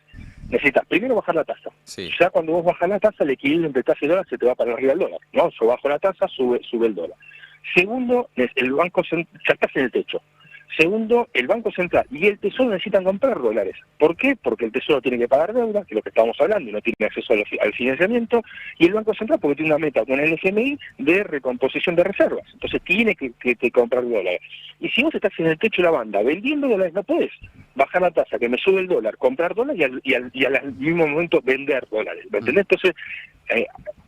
necesitas primero bajar la tasa. Sí. Ya cuando vos bajas la tasa, el equilibrio entre tasa y dólar se te va para arriba el dólar, ¿no? Yo bajo la tasa, sube el dólar. Segundo, el Banco Central, ya estás en el techo. Segundo, el Banco Central y el Tesoro necesitan comprar dólares. ¿Por qué? Porque el Tesoro tiene que pagar deuda, que es lo que estamos hablando, y no tiene acceso al financiamiento, y el Banco Central porque tiene una meta con el FMI de recomposición de reservas. Entonces tiene que comprar dólares. Y si vos estás en el techo de la banda vendiendo dólares, no podés bajar la tasa, que me sube el dólar, comprar dólares y al mismo momento vender dólares. ¿Me entendés? Entonces,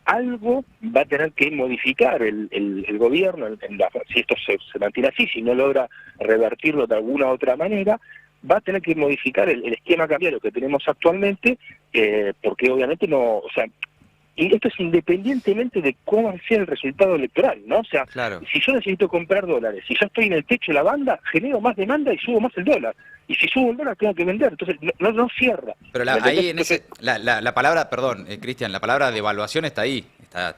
algo va a tener que modificar el gobierno, si esto se mantiene así, si no logra revertirlo de alguna otra manera, va a tener que modificar el esquema cambiario que tenemos actualmente, porque obviamente no, o sea, y esto es independientemente de cómo sea el resultado electoral, ¿no? O sea, claro, si yo necesito comprar dólares, si yo estoy en el techo de la banda, genero más demanda y subo más el dólar. Y si subo el dólar tengo que vender, entonces no cierra. Pero ahí en ese, la palabra, perdón, Cristian, la palabra devaluación está ahí, está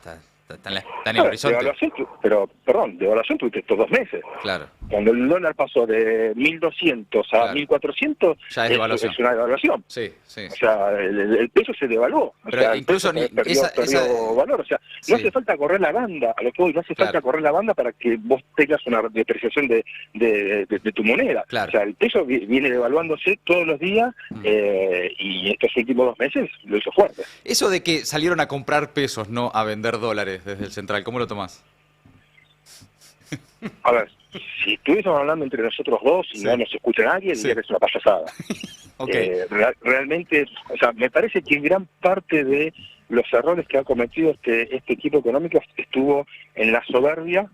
en el horizonte. Devaluación tuviste estos 2 meses. Claro. Cuando el dólar pasó de 1.200 a Claro. 1.400, Ya es devaluación. Es una devaluación. Sí, sí. O sea, el peso se devaluó. Pero o sea, incluso el peso perdió valor. O sea, no hace falta correr la banda, a lo que voy, no hace falta correr la banda para que vos tengas una depreciación de tu moneda. Claro. O sea, el peso viene devaluándose todos los días y estos últimos 2 meses lo hizo fuerte. Eso de que salieron a comprar pesos, no a vender dólares desde el central, ¿cómo lo tomás? A ver, si estuviésemos hablando entre nosotros dos y no nos escucha nadie, diría que es una payasada. Okay. Realmente, o sea, me parece que gran parte de los errores que ha cometido este equipo económico estuvo en la soberbia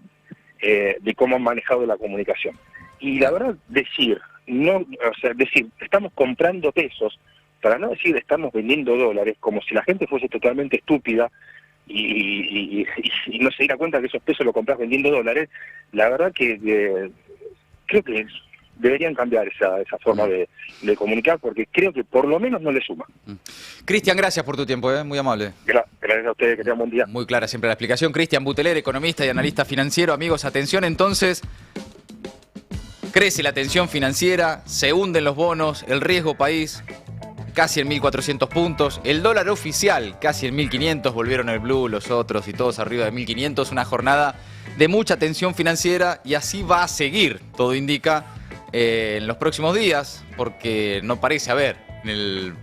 de cómo han manejado la comunicación. Y la verdad, decir, estamos comprando pesos, para no decir estamos vendiendo dólares, como si la gente fuese totalmente estúpida y no se diera cuenta que esos pesos lo compras vendiendo dólares, la verdad que creo que deberían cambiar esa forma de comunicar, porque creo que por lo menos no le suma. Cristian, gracias por tu tiempo, muy amable. Gracias a ustedes, que tengan buen día. Muy clara siempre la explicación. Cristian Buteler, economista y analista financiero. Amigos, atención entonces. Crece la tensión financiera, se hunden los bonos, el riesgo país casi en 1.400 puntos, el dólar oficial casi en 1.500, volvieron el blue, los otros y todos arriba de 1.500, una jornada de mucha tensión financiera y así va a seguir, todo indica, en los próximos días, porque no parece haber,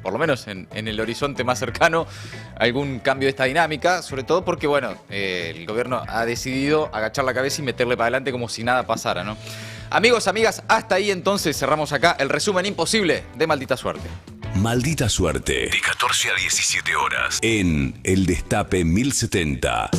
por lo menos en el horizonte más cercano, algún cambio de esta dinámica, sobre todo porque, bueno, el gobierno ha decidido agachar la cabeza y meterle para adelante como si nada pasara, ¿no? Amigos, amigas, hasta ahí entonces cerramos acá el resumen imposible de Maldita Suerte. Maldita Suerte, de 14 a 17 horas, en El Destape 1070.